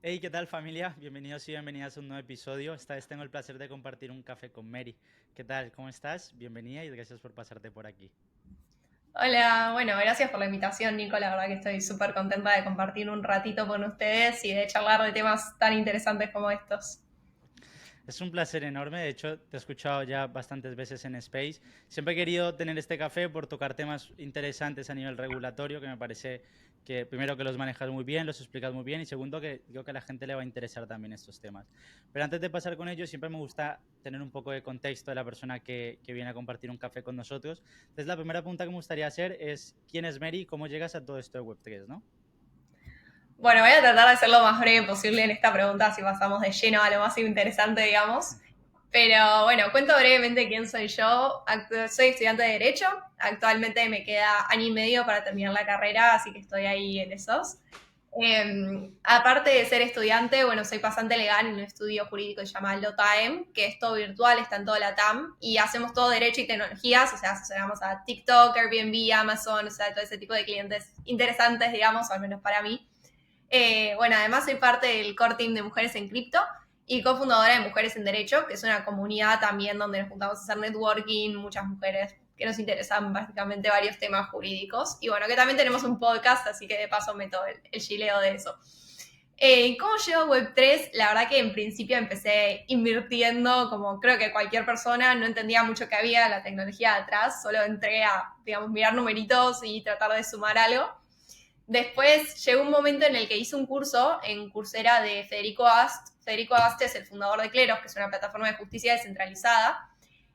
Hey, ¿qué tal familia? Bienvenidos y bienvenidas a un nuevo episodio. Esta vez tengo el placer de compartir un café con Mary. ¿Qué tal? ¿Cómo estás? Bienvenida y gracias por pasarte por aquí. Hola, bueno, gracias por la invitación, Nico. La verdad que estoy súper contenta de compartir un ratito con ustedes y de charlar de temas tan interesantes como estos. Es un placer enorme, de hecho te he escuchado ya bastantes veces en Space. Siempre he querido tener este café por tocar temas interesantes a nivel regulatorio, que me parece que primero que los manejas muy bien, los explicas muy bien y segundo que creo que a la gente le va a interesar también estos temas. Pero antes de pasar con ellos, siempre me gusta tener un poco de contexto de la persona que viene a compartir un café con nosotros. Entonces la primera pregunta que me gustaría hacer es ¿quién es Mary y cómo llegas a todo esto de Web3, ¿no? Bueno, voy a tratar de ser lo más breve posible en esta pregunta, si pasamos de lleno a lo más interesante, digamos. Pero bueno, cuento brevemente quién soy yo. Soy estudiante de Derecho. Actualmente me queda año y medio para terminar la carrera, así que estoy ahí en esos. Aparte de ser estudiante, bueno, soy pasante legal en un estudio jurídico que se llama LOTAEM, que es todo virtual, está en toda la TAM, y hacemos todo derecho y tecnologías, o sea, asesoramos a TikTok, Airbnb, Amazon, o sea, todo ese tipo de clientes interesantes, digamos, al menos para mí. Bueno, además soy parte del core team de Mujeres en Cripto y cofundadora de Mujeres en Derecho, que es una comunidad también donde nos juntamos a hacer networking, muchas mujeres que nos interesan básicamente varios temas jurídicos. Y bueno, que también tenemos un podcast, así que de paso meto el chileo de eso. ¿Cómo llego a Web3? La verdad que en principio empecé invirtiendo, como creo que cualquier persona, no entendía mucho que había la tecnología detrás, solo entré a, digamos, mirar numeritos y tratar de sumar algo. Después llegó un momento en el que hice un curso en Coursera de Federico Ast. Federico Ast es el fundador de Cleros, que es una plataforma de justicia descentralizada.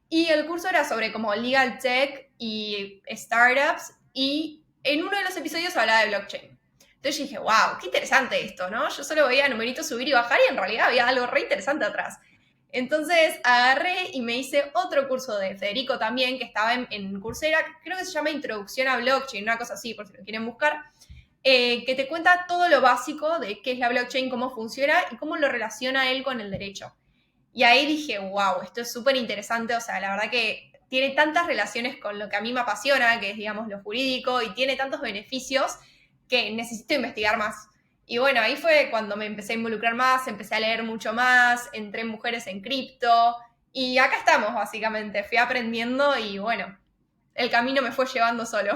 Y el curso era sobre como legal tech y startups. Y en uno de los episodios hablaba de blockchain. Entonces yo dije, wow, qué interesante esto, ¿no? Yo solo veía numeritos subir y bajar y en realidad había algo re interesante atrás. Entonces agarré y me hice otro curso de Federico también, que estaba en Coursera, creo que se llama Introducción a Blockchain, una cosa así, por si lo quieren buscar, que te cuenta todo lo básico de qué es la blockchain, cómo funciona y cómo lo relaciona él con el derecho. Y ahí dije, wow, esto es súper interesante, o sea, la verdad que tiene tantas relaciones con lo que a mí me apasiona, que es, digamos, lo jurídico, y tiene tantos beneficios que necesito investigar más. Y bueno, ahí fue cuando me empecé a involucrar más, empecé a leer mucho más, entré en Mujeres en Cripto, y acá estamos, básicamente. Fui aprendiendo y bueno, el camino me fue llevando solo.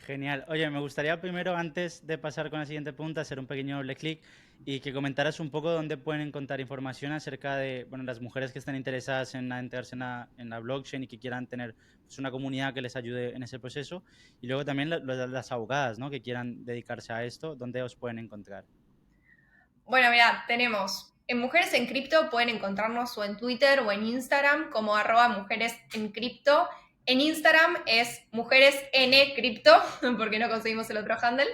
Genial. Oye, me gustaría primero, antes de pasar con la siguiente pregunta, hacer un pequeño doble clic y que comentaras un poco dónde pueden encontrar información acerca de, bueno, las mujeres que estén interesadas en integrarse en la blockchain y que quieran tener pues, una comunidad que les ayude en ese proceso. Y luego también las abogadas, ¿no? Que quieran dedicarse a esto, ¿dónde os pueden encontrar? Bueno, mira, tenemos en Mujeres en Cripto, pueden encontrarnos o en Twitter o en Instagram como @Mujeres en Cripto. En Instagram es Mujeres N Cripto, porque no conseguimos el otro handle.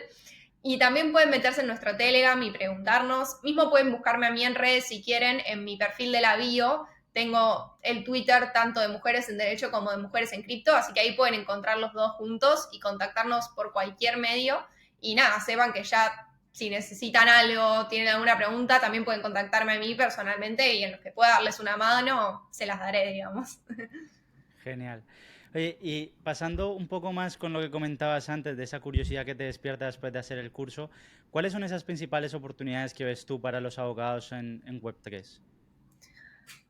Y también pueden meterse en nuestro Telegram y preguntarnos. Mismo pueden buscarme a mí en redes si quieren, en mi perfil de la bio. Tengo el Twitter tanto de Mujeres en Derecho como de Mujeres en Cripto, así que ahí pueden encontrar los dos juntos y contactarnos por cualquier medio. Y nada, sepan que ya si necesitan algo, tienen alguna pregunta, también pueden contactarme a mí personalmente y en los que pueda darles una mano, se las daré, digamos. Genial. Oye, y pasando un poco más con lo que comentabas antes, de esa curiosidad que te despierta después de hacer el curso, ¿cuáles son esas principales oportunidades que ves tú para los abogados en Web3?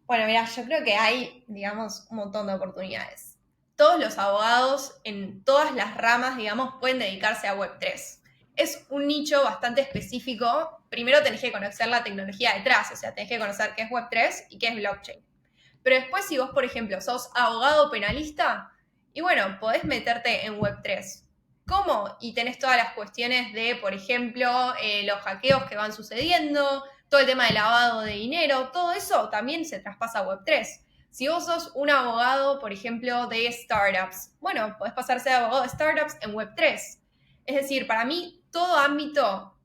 Bueno, mira, yo creo que hay, digamos, un montón de oportunidades. Todos los abogados en todas las ramas, digamos, pueden dedicarse a Web3. Es un nicho bastante específico. Primero tenés que conocer la tecnología detrás, o sea, tenés que conocer qué es Web3 y qué es blockchain. Pero después, si vos, por ejemplo, sos abogado penalista, y bueno, podés meterte en Web3. ¿Cómo? Y tenés todas las cuestiones de, por ejemplo, los hackeos que van sucediendo, todo el tema de lavado de dinero, todo eso también se traspasa a Web3. Si vos sos un abogado, por ejemplo, de startups, bueno, podés pasarse de abogado de startups en Web3. Es decir, para mí, todo ámbito,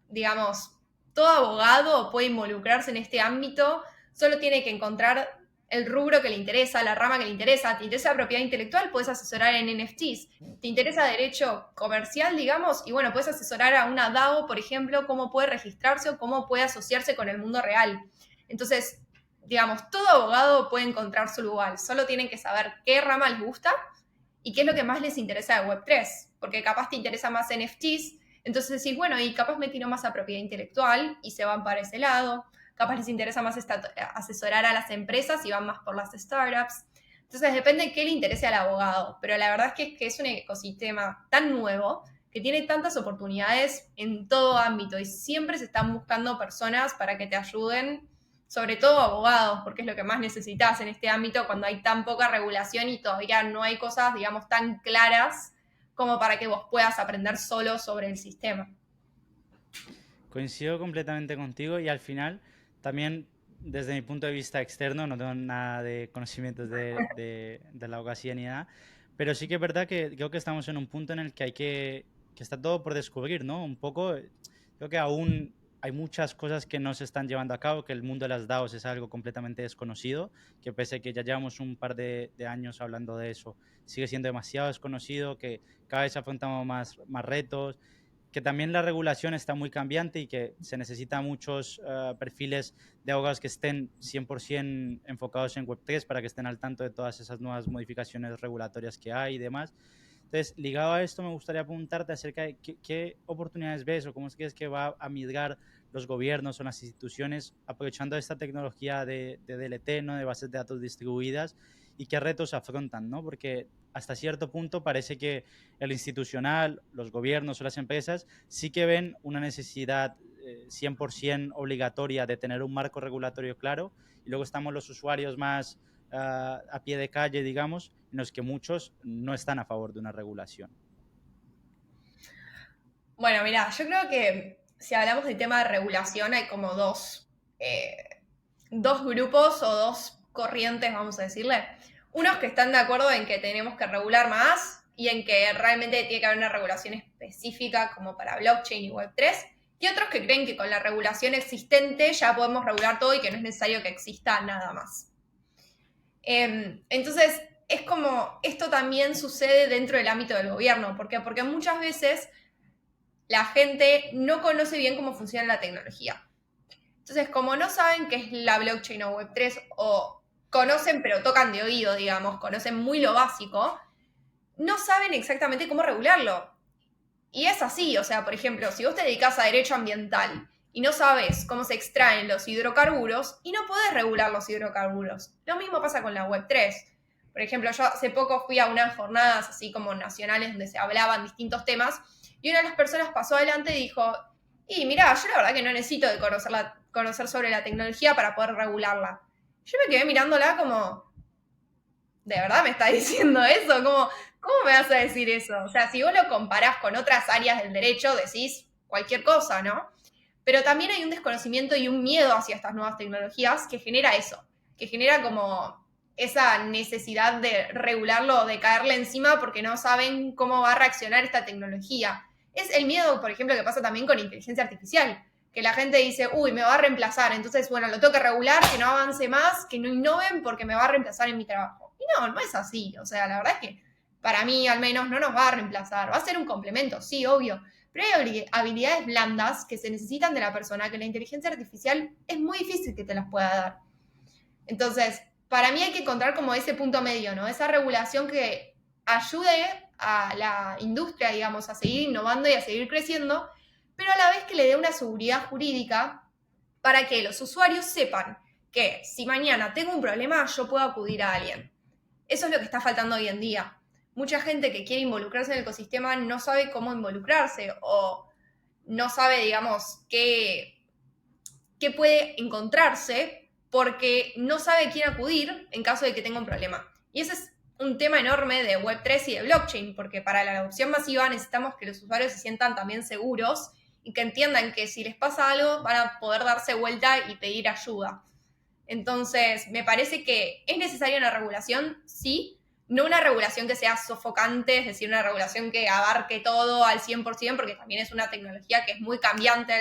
digamos, todo abogado puede involucrarse en este ámbito, solo tiene que encontrar el rubro que le interesa, la rama que le interesa. ¿Te interesa propiedad intelectual? Puedes asesorar en NFTs. ¿Te interesa derecho comercial, digamos? Y bueno, puedes asesorar a una DAO, por ejemplo, cómo puede registrarse o cómo puede asociarse con el mundo real. Entonces, digamos, todo abogado puede encontrar su lugar. Solo tienen que saber qué rama les gusta y qué es lo que más les interesa de Web3. Porque capaz te interesa más NFTs, Entonces decís, bueno, y capaz me tiro más a propiedad intelectual y se van para ese lado. Capaz les interesa más asesorar a las empresas y van más por las startups. Entonces depende de qué le interese al abogado. Pero la verdad es que es un ecosistema tan nuevo que tiene tantas oportunidades en todo ámbito y siempre se están buscando personas para que te ayuden, sobre todo abogados, porque es lo que más necesitas en este ámbito cuando hay tan poca regulación y todavía no hay cosas, digamos, tan claras como para que vos puedas aprender solo sobre el sistema. Coincido completamente contigo y al final también desde mi punto de vista externo no tengo nada de conocimientos de la abogacía ni nada, pero sí que es verdad que creo que estamos en un punto en el que que está todo por descubrir, ¿no? Un poco, creo que aún hay muchas cosas que no se están llevando a cabo, que el mundo de las DAOs es algo completamente desconocido, que pese a que ya llevamos un par de años hablando de eso, sigue siendo demasiado desconocido, que cada vez afrontamos más retos, que también la regulación está muy cambiante y que se necesitan muchos perfiles de abogados que estén 100% enfocados en Web3 para que estén al tanto de todas esas nuevas modificaciones regulatorias que hay y demás. Entonces, ligado a esto, me gustaría preguntarte acerca de qué oportunidades ves o cómo crees que va a migrar los gobiernos o las instituciones aprovechando esta tecnología de DLT, ¿no? De bases de datos distribuidas, y qué retos afrontan, ¿no? Porque hasta cierto punto parece que el institucional, los gobiernos o las empresas sí que ven una necesidad 100% obligatoria de tener un marco regulatorio claro, y luego estamos los usuarios más a pie de calle, digamos, en los que muchos no están a favor de una regulación. Bueno, mira, yo creo que si hablamos del tema de regulación hay como dos grupos o dos corrientes, vamos a decirle. Unos que están de acuerdo en que tenemos que regular más y en que realmente tiene que haber una regulación específica como para blockchain y Web3, y otros que creen que con la regulación existente ya podemos regular todo y que no es necesario que exista nada más. Entonces, es como esto también sucede dentro del ámbito del gobierno. ¿Por qué? Porque muchas veces la gente no conoce bien cómo funciona la tecnología. Entonces, como no saben qué es la blockchain o Web3, o conocen pero tocan de oído, digamos, conocen muy lo básico, no saben exactamente cómo regularlo. Y es así, o sea, por ejemplo, si vos te dedicas a derecho ambiental y no sabes cómo se extraen los hidrocarburos, y no podés regular los hidrocarburos. Lo mismo pasa con la Web3. Por ejemplo, yo hace poco fui a unas jornadas así como nacionales donde se hablaban distintos temas, y una de las personas pasó adelante y dijo, y mirá, yo la verdad que no necesito de conocer sobre la tecnología para poder regularla. Yo me quedé mirándola como, ¿de verdad me está diciendo eso? ¿Cómo me vas a decir eso? O sea, si vos lo comparás con otras áreas del derecho, decís cualquier cosa, ¿no? Pero también hay un desconocimiento y un miedo hacia estas nuevas tecnologías que genera eso, que genera como esa necesidad de regularlo o de caerle encima porque no saben cómo va a reaccionar esta tecnología. Es el miedo, por ejemplo, que pasa también con inteligencia artificial, que la gente dice, uy, me va a reemplazar, entonces, bueno, lo tengo que regular, que no avance más, que no innoven porque me va a reemplazar en mi trabajo. Y no, no es así, o sea, la verdad es que para mí al menos no nos va a reemplazar, va a ser un complemento, sí, obvio, pero hay habilidades blandas que se necesitan de la persona que la inteligencia artificial es muy difícil que te las pueda dar. Entonces, para mí hay que encontrar como ese punto medio, ¿no? Esa regulación que ayude a la industria, digamos, a seguir innovando y a seguir creciendo, pero a la vez que le dé una seguridad jurídica para que los usuarios sepan que si mañana tengo un problema, yo puedo acudir a alguien. Eso es lo que está faltando hoy en día. Mucha gente que quiere involucrarse en el ecosistema no sabe cómo involucrarse o no sabe, digamos, qué puede encontrarse porque no sabe quién acudir en caso de que tenga un problema. Y ese es un tema enorme de Web3 y de blockchain, porque para la adopción masiva necesitamos que los usuarios se sientan también seguros y que entiendan que si les pasa algo van a poder darse vuelta y pedir ayuda. Entonces, me parece que es necesaria una regulación, sí, no una regulación que sea sofocante, es decir, una regulación que abarque todo al 100%, porque también es una tecnología que es muy cambiante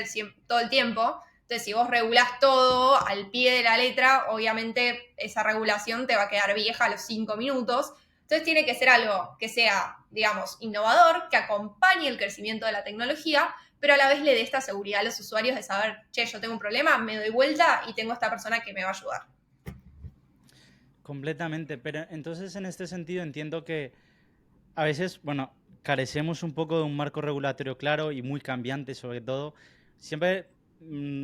todo el tiempo. Entonces, si vos regulás todo al pie de la letra, obviamente esa regulación te va a quedar vieja a los 5 minutos. Entonces, tiene que ser algo que sea, digamos, innovador, que acompañe el crecimiento de la tecnología, pero a la vez le dé esta seguridad a los usuarios de saber, che, yo tengo un problema, me doy vuelta y tengo esta persona que me va a ayudar. Completamente, pero entonces en este sentido entiendo que a veces, bueno, carecemos un poco de un marco regulatorio claro y muy cambiante, sobre todo. Siempre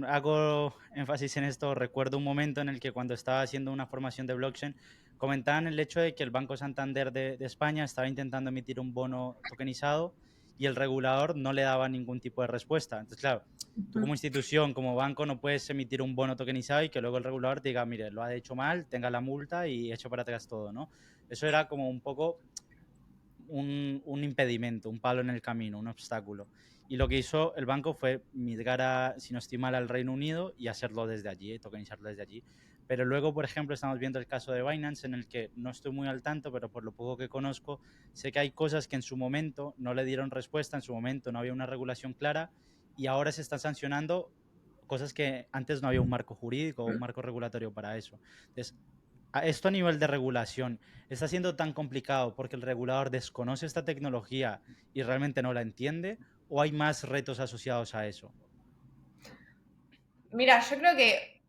hago énfasis en esto. Recuerdo un momento en el que cuando estaba haciendo una formación de blockchain, comentaban el hecho de que el Banco Santander de España estaba intentando emitir un bono tokenizado y el regulador no le daba ningún tipo de respuesta. Entonces, claro, tú como institución, como banco, no puedes emitir un bono tokenizado y que luego el regulador te diga, mire, lo ha hecho mal, tenga la multa y echo para atrás todo, ¿no? Eso era como un poco un impedimento, un palo en el camino, un obstáculo. Y lo que hizo el banco fue migrar, si no estoy mal, al Reino Unido y hacerlo desde allí, tokenizarlo desde allí. Pero luego, por ejemplo, estamos viendo el caso de Binance, en el que no estoy muy al tanto, pero por lo poco que conozco, sé que hay cosas que en su momento no le dieron respuesta, en su momento no había una regulación clara y ahora se están sancionando cosas que antes no había un marco jurídico o un marco regulatorio para eso. Entonces, esto a nivel de regulación está siendo tan complicado porque el regulador desconoce esta tecnología y realmente no la entiende, o hay más retos asociados a eso. Mira, yo creo que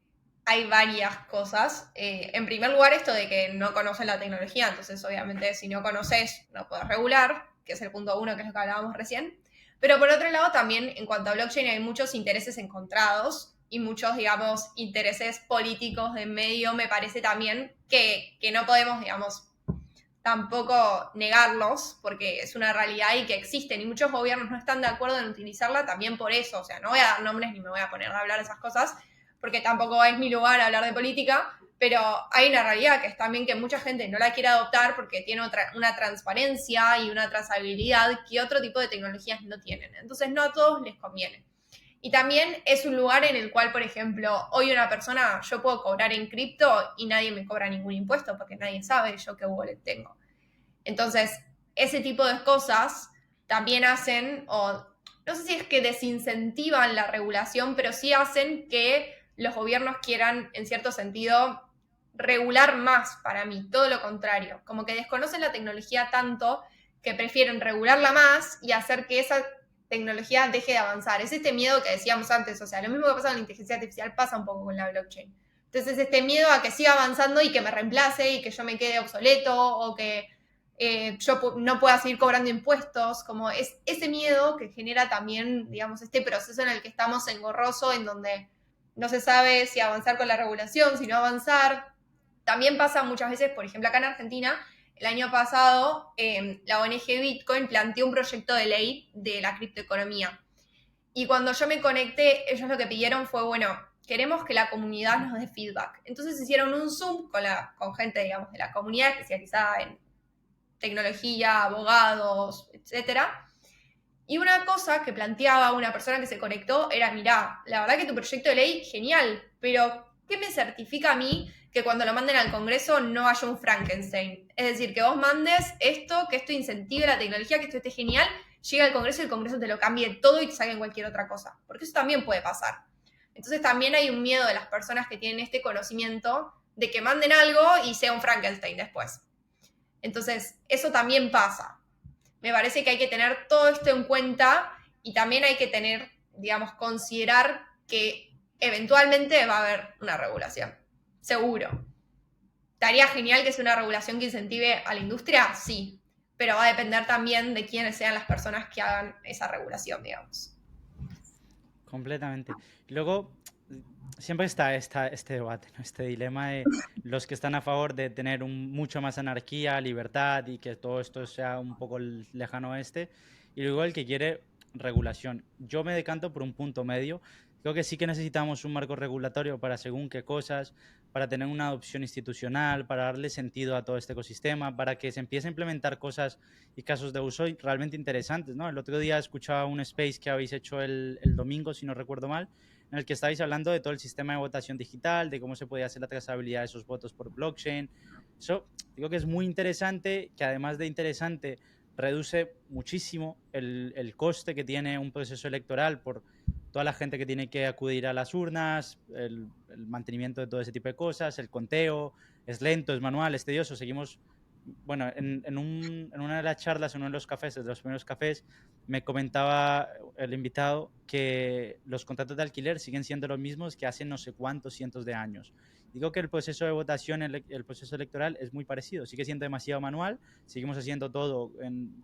hay varias cosas. En primer lugar, esto de que no conoces la tecnología, entonces obviamente si no conoces no puedes regular, que es el punto uno, que es lo que hablábamos recién. Pero por otro lado, también en cuanto a blockchain hay muchos intereses encontrados y muchos, digamos, intereses políticos de en medio. Me parece también que no podemos, digamos, tampoco negarlos, porque es una realidad y que existen, y muchos gobiernos no están de acuerdo en utilizarla también por eso. O sea, no voy a dar nombres ni me voy a poner a hablar de esas cosas, porque tampoco es mi lugar hablar de política, pero hay una realidad que es también que mucha gente no la quiere adoptar porque tiene una transparencia y una trazabilidad que otro tipo de tecnologías no tienen. Entonces no a todos les conviene. Y también es un lugar en el cual, por ejemplo, hoy una persona, yo puedo cobrar en cripto y nadie me cobra ningún impuesto porque nadie sabe yo qué wallet tengo. Entonces, ese tipo de cosas también hacen, o no sé si es que desincentivan la regulación, pero sí hacen que los gobiernos quieran, en cierto sentido, regular más para mí, todo lo contrario, como que desconocen la tecnología tanto que prefieren regularla más y hacer que esa tecnología deje de avanzar. Es este miedo que decíamos antes, o sea, lo mismo que pasa con la inteligencia artificial pasa un poco con la blockchain. Entonces, este miedo a que siga avanzando y que me reemplace y que yo me quede obsoleto o que yo no pueda seguir cobrando impuestos, como es ese miedo que genera también, digamos, este proceso en el que estamos engorroso, en donde no se sabe si avanzar con la regulación, si no avanzar. También pasa muchas veces, por ejemplo, acá en Argentina, el año pasado, la ONG Bitcoin planteó un proyecto de ley de la criptoeconomía. Y cuando yo me conecté, ellos lo que pidieron fue, bueno, queremos que la comunidad nos dé feedback. Entonces hicieron un Zoom con gente, digamos, de la comunidad especializada en tecnología, abogados, etcétera. Y una cosa que planteaba una persona que se conectó era, mirá, la verdad que tu proyecto de ley, genial, pero ¿qué me certifica a mí que cuando lo manden al Congreso no haya un Frankenstein? Es decir, que vos mandes esto, que esto incentive la tecnología, que esto esté genial, llega al Congreso y el Congreso te lo cambie todo y te saquen cualquier otra cosa. Porque eso también puede pasar. Entonces también hay un miedo de las personas que tienen este conocimiento de que manden algo y sea un Frankenstein después. Entonces, eso también pasa. Me parece que hay que tener todo esto en cuenta y también hay que tener, digamos, considerar que eventualmente va a haber una regulación. Seguro. ¿Estaría genial que sea una regulación que incentive a la industria? Sí. Pero va a depender también de quiénes sean las personas que hagan esa regulación, digamos. Completamente. Y luego, siempre está este debate, ¿no? Este dilema de los que están a favor de tener mucho más anarquía, libertad y que todo esto sea un poco el lejano oeste, y luego el que quiere regulación. Yo me decanto por un punto medio. Creo que sí que necesitamos un marco regulatorio para según qué cosas, para tener una adopción institucional, para darle sentido a todo este ecosistema, para que se empiece a implementar cosas y casos de uso realmente interesantes, ¿no? El otro día escuchaba un space que habéis hecho el domingo, si no recuerdo mal, en el que estáis hablando de todo el sistema de votación digital, de cómo se podía hacer la trazabilidad de esos votos por blockchain. Eso digo que es muy interesante, que además de interesante, reduce muchísimo el coste que tiene un proceso electoral por toda la gente que tiene que acudir a las urnas, el mantenimiento de todo ese tipo de cosas, el conteo, es lento, es manual, es tedioso, seguimos bueno, en una de las charlas, en uno de los cafés, de los primeros cafés, me comentaba el invitado que los contratos de alquiler siguen siendo los mismos que hace no sé cuántos cientos de años. Digo que el proceso de votación, el proceso electoral es muy parecido, sigue siendo demasiado manual, seguimos haciendo todo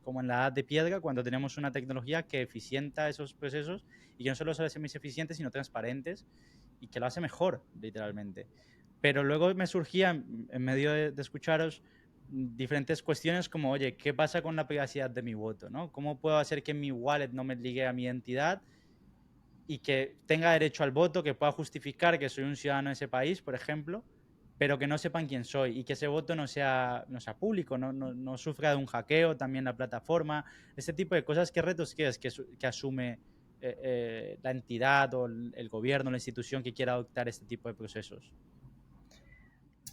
como en la edad de piedra cuando tenemos una tecnología que eficienta esos procesos y que no solo se hace más eficientes, sino transparentes y que lo hace mejor, literalmente. Pero luego me surgía, en medio de escucharos, diferentes cuestiones como, oye, ¿qué pasa con la privacidad de mi voto? ¿No? ¿Cómo puedo hacer que mi wallet no me ligue a mi identidad y que tenga derecho al voto, que pueda justificar que soy un ciudadano de ese país, por ejemplo, pero que no sepan quién soy y que ese voto no sea público, no sufra de un hackeo también la plataforma, este tipo de cosas? ¿Qué retos crees que asume la entidad o el gobierno, la institución que quiera adoptar este tipo de procesos?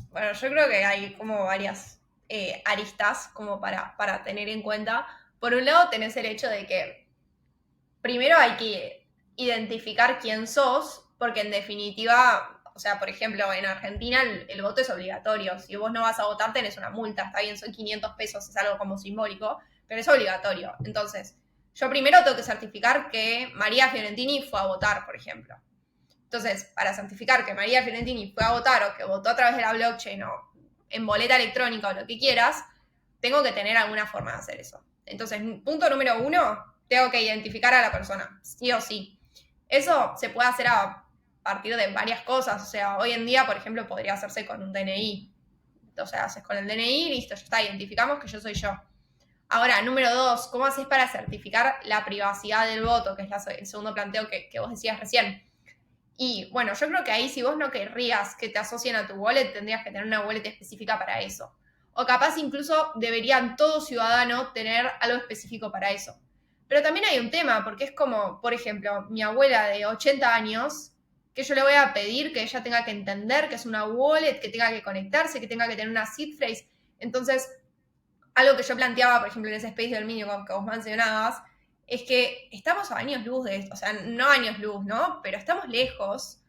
Bueno, yo creo que hay como varias aristas como para tener en cuenta. Por un lado, tenés el hecho de que primero hay que identificar quién sos, porque en definitiva, o sea, por ejemplo, en Argentina el voto es obligatorio. Si vos no vas a votar, tenés una multa. Está bien, son 500 pesos, es algo como simbólico, pero es obligatorio. Entonces, yo primero tengo que certificar que María Fiorentini fue a votar, por ejemplo. Entonces, para certificar que María Fiorentini fue a votar o que votó a través de la blockchain o en boleta electrónica o lo que quieras, tengo que tener alguna forma de hacer eso. Entonces, punto número uno, tengo que identificar a la persona, sí o sí. Eso se puede hacer a partir de varias cosas. O sea, hoy en día, por ejemplo, podría hacerse con un DNI. O sea, haces con el DNI, listo, ya está, identificamos que yo soy yo. Ahora, número dos, ¿cómo haces para certificar la privacidad del voto? Que es el segundo planteo que vos decías recién. Y bueno, yo creo que ahí si vos no querrías que te asocien a tu wallet, tendrías que tener una wallet específica para eso. O capaz incluso deberían todo ciudadano tener algo específico para eso. Pero también hay un tema, porque es como, por ejemplo, mi abuela de 80 años, que yo le voy a pedir que ella tenga que entender que es una wallet, que tenga que conectarse, que tenga que tener una seed phrase. Entonces, algo que yo planteaba, por ejemplo, en ese space del Minion que vos mencionabas, es que estamos a años luz de esto, o sea, no años luz, ¿no? Pero estamos lejos,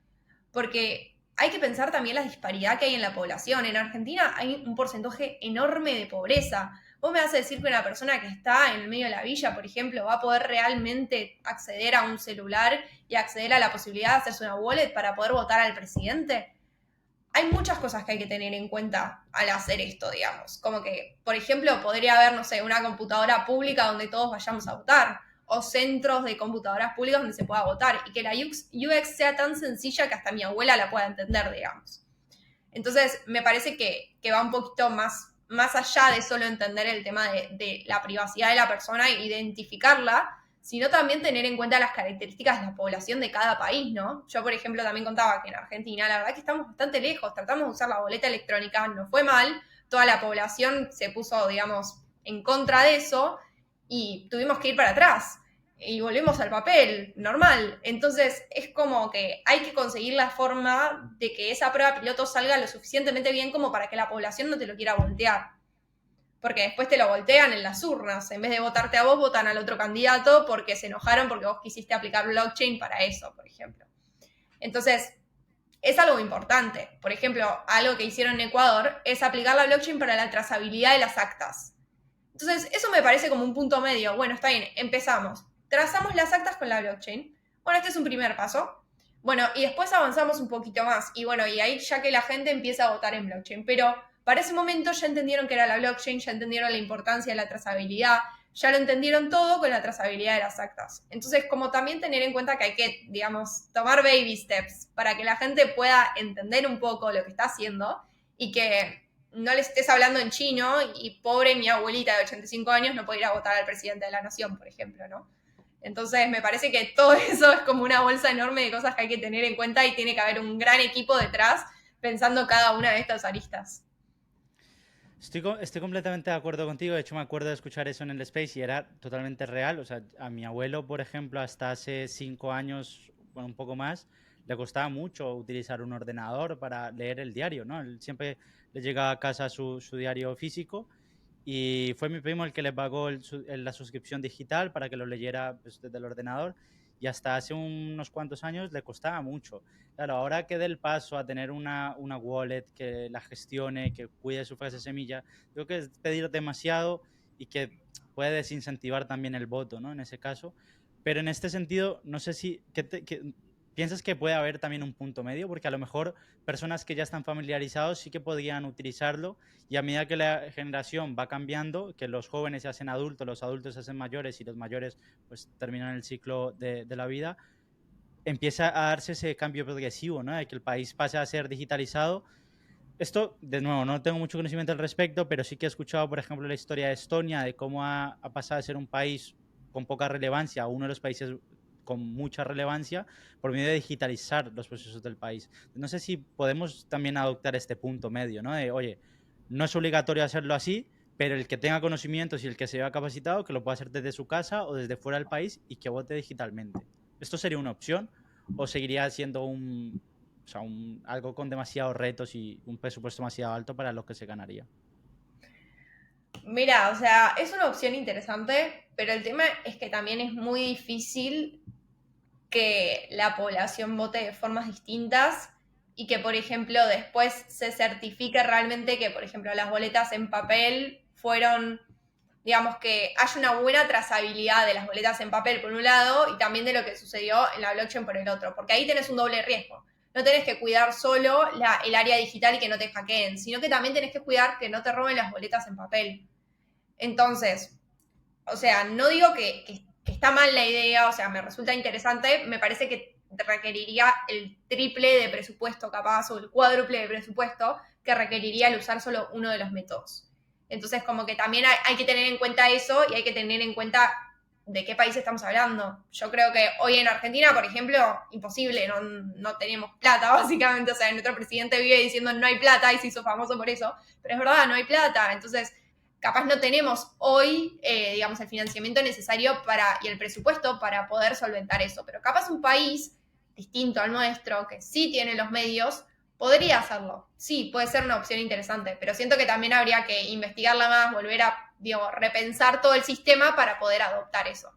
porque hay que pensar también la disparidad que hay en la población. En Argentina hay un porcentaje enorme de pobreza. Vos me vas a decir que una persona que está en el medio de la villa, por ejemplo, va a poder realmente acceder a un celular y acceder a la posibilidad de hacerse una wallet para poder votar al presidente. Hay muchas cosas que hay que tener en cuenta al hacer esto, digamos. Como que, por ejemplo, podría haber, no sé, una computadora pública donde todos vayamos a votar, o centros de computadoras públicas donde se pueda votar, y que la UX sea tan sencilla que hasta mi abuela la pueda entender, digamos. Entonces, me parece que va un poquito más allá de solo entender el tema de la privacidad de la persona e identificarla, sino también tener en cuenta las características de la población de cada país, ¿no? Yo, por ejemplo, también contaba que en Argentina, la verdad que estamos bastante lejos, tratamos de usar la boleta electrónica, no fue mal, toda la población se puso, digamos, en contra de eso y tuvimos que ir para atrás y volvemos al papel, normal. Entonces es como que hay que conseguir la forma de que esa prueba piloto salga lo suficientemente bien como para que la población no te lo quiera voltear. Porque después te lo voltean en las urnas. En vez de votarte a vos, votan al otro candidato porque se enojaron porque vos quisiste aplicar blockchain para eso, por ejemplo. Entonces, es algo importante. Por ejemplo, algo que hicieron en Ecuador es aplicar la blockchain para la trazabilidad de las actas. Entonces, eso me parece como un punto medio. Bueno, está bien, empezamos. Trazamos las actas con la blockchain. Bueno, este es un primer paso. Bueno, y después avanzamos un poquito más. Y bueno, y ahí ya que la gente empieza a votar en blockchain. Pero para ese momento ya entendieron que era la blockchain, ya entendieron la importancia de la trazabilidad, ya lo entendieron todo con la trazabilidad de las actas. Entonces, como también tener en cuenta que hay que, digamos, tomar baby steps para que la gente pueda entender un poco lo que está haciendo y que no le estés hablando en chino y pobre mi abuelita de 85 años no puede ir a votar al presidente de la nación, por ejemplo, ¿no? Entonces me parece que todo eso es como una bolsa enorme de cosas que hay que tener en cuenta y tiene que haber un gran equipo detrás pensando cada una de estas aristas. Estoy completamente de acuerdo contigo. De hecho, me acuerdo de escuchar eso en el Space y era totalmente real. O sea, a mi abuelo, por ejemplo, hasta hace 5 años, bueno, un poco más, le costaba mucho utilizar un ordenador para leer el diario, ¿no? Él siempre le llegaba a casa su diario físico y fue mi primo el que le pagó la suscripción digital para que lo leyera, pues, desde el ordenador. y hasta hace unos cuantos años le costaba mucho. Claro, ahora que dé el paso a tener una wallet que la gestione, que cuide su frase semilla, creo que es pedir demasiado y que puede desincentivar también el voto, ¿no? En ese caso. Pero en este sentido, no sé si, ¿piensas que puede haber también un punto medio? Porque a lo mejor personas que ya están familiarizados sí que podrían utilizarlo y a medida que la generación va cambiando, que los jóvenes se hacen adultos, los adultos se hacen mayores y los mayores pues terminan el ciclo de la vida, empieza a darse ese cambio progresivo, ¿no? De que el país pase a ser digitalizado. Esto, de nuevo, no tengo mucho conocimiento al respecto, pero sí que he escuchado, por ejemplo, la historia de Estonia, de cómo ha pasado a ser un país con poca relevancia a uno de los países con mucha relevancia por medio de digitalizar los procesos del país. No sé si podemos también adoptar este punto medio, ¿no? De, oye, no es obligatorio hacerlo así, pero el que tenga conocimientos y el que se vea capacitado, que lo pueda hacer desde su casa o desde fuera del país y que vote digitalmente. ¿Esto sería una opción o seguiría siendo o sea, algo con demasiados retos y un presupuesto demasiado alto para lo que se ganaría? Mira, o sea, es una opción interesante, pero el tema es que también es muy difícil que la población vote de formas distintas y que, por ejemplo, después se certifique realmente que, por ejemplo, las boletas en papel fueron, digamos, que haya una buena trazabilidad de las boletas en papel por un lado y también de lo que sucedió en la blockchain por el otro, porque ahí tenés un doble riesgo. No tenés que cuidar solo el área digital y que no te hackeen, sino que también tenés que cuidar que no te roben las boletas en papel. Entonces, o sea, no digo que está mal la idea, o sea, me resulta interesante, me parece que requeriría el triple de presupuesto capaz o el cuádruple de presupuesto que requeriría el usar solo uno de los métodos. Entonces, como que también hay que tener en cuenta eso y hay que tener en cuenta de qué país estamos hablando. Yo creo que hoy en Argentina, por ejemplo, imposible, no tenemos plata, básicamente. O sea, nuestro presidente vive diciendo no hay plata y se hizo famoso por eso, pero es verdad, no hay plata. Entonces, capaz no tenemos hoy, digamos, el financiamiento necesario y el presupuesto para poder solventar eso. Pero capaz un país distinto al nuestro, que sí tiene los medios, podría hacerlo. Sí, puede ser una opción interesante, pero siento que también habría que investigarla más, volver a, digo, repensar todo el sistema para poder adoptar eso.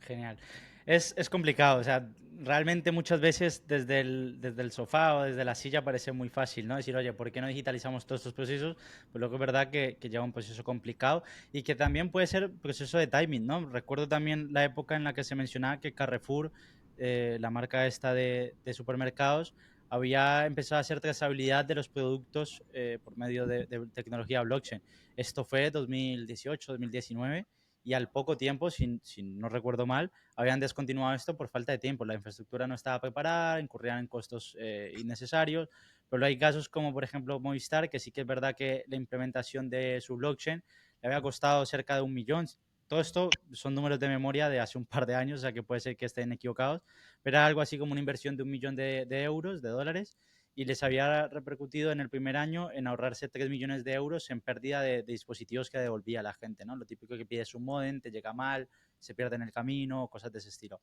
Genial. Es complicado, o sea, realmente muchas veces desde el sofá o desde la silla parece muy fácil, ¿no? Decir, oye, ¿por qué no digitalizamos todos estos procesos? Pues lo que es verdad que lleva un proceso complicado y que también puede ser proceso de timing, ¿no? Recuerdo también la época en la que se mencionaba que Carrefour, la marca esta de supermercados, había empezado a hacer trazabilidad de los productos por medio de tecnología blockchain. Esto fue 2018, 2019 y al poco tiempo, si no recuerdo mal, habían descontinuado esto por falta de tiempo. La infraestructura no estaba preparada, incurrían en costos innecesarios, pero hay casos como, por ejemplo, Movistar, que sí que es verdad que la implementación de su blockchain le había costado cerca de 1 millón. Todo esto son números de memoria de hace un par de años, o sea que puede ser que estén equivocados, pero era algo así como una inversión de 1 millón de euros, de dólares, y les había repercutido en el primer año en ahorrarse 3 millones de euros en pérdida de dispositivos que devolvía la gente, ¿no? Lo típico que pides un modem, te llega mal, se pierde en el camino, cosas de ese estilo.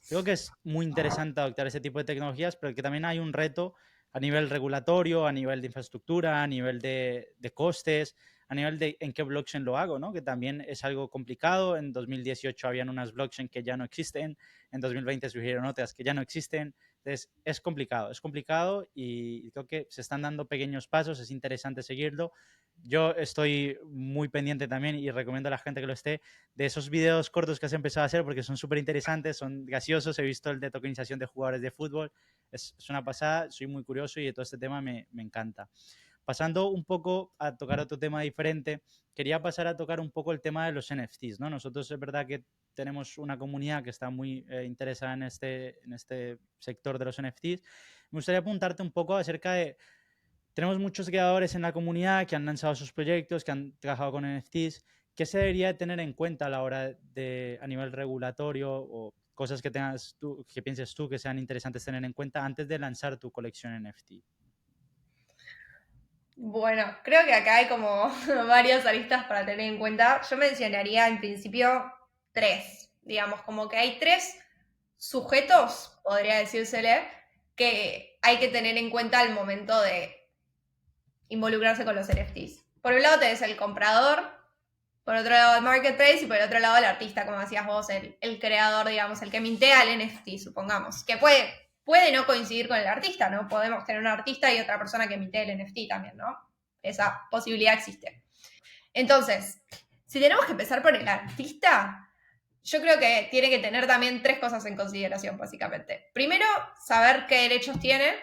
Creo que es muy interesante adoptar ese tipo de tecnologías, pero que también hay un reto a nivel regulatorio, a nivel de infraestructura, a nivel de costes, a nivel de en qué blockchain lo hago, ¿no? Que también es algo complicado. En 2018 habían unas blockchain que ya no existen, en 2020 surgieron otras que ya no existen. Entonces, es complicado y creo que se están dando pequeños pasos, es interesante seguirlo. Yo estoy muy pendiente también y recomiendo a la gente que lo esté de esos videos cortos que has empezado a hacer porque son súper interesantes, son graciosos. He visto el de tokenización de jugadores de fútbol, es una pasada, soy muy curioso y de todo este tema me encanta. Pasando un poco a tocar otro tema diferente, quería pasar a tocar un poco el tema de los NFTs, ¿no? Nosotros es verdad que tenemos una comunidad que está muy interesada en este sector de los NFTs. Me gustaría apuntarte un poco acerca de tenemos muchos creadores en la comunidad que han lanzado sus proyectos, que han trabajado con NFTs. ¿Qué se debería tener en cuenta a la hora de, a nivel regulatorio o cosas que tengas tú, que pienses tú que sean interesantes tener en cuenta antes de lanzar tu colección NFT? Bueno, creo que acá hay como varias aristas para tener en cuenta. Yo mencionaría en principio tres, digamos, como que hay tres sujetos, podría decírsele, que hay que tener en cuenta al momento de involucrarse con los NFTs. Por un lado tenés el comprador, Por otro lado el marketplace y por otro lado el artista, como decías vos, el creador, digamos, el que mintea el NFT, supongamos. Que puede no coincidir con el artista, ¿no? Podemos tener un artista y otra persona que mintee el NFT también, ¿no? Esa posibilidad existe. Entonces, si tenemos que empezar por el artista, yo creo que tiene que tener también 3 cosas en consideración, básicamente. Primero, saber qué derechos tiene.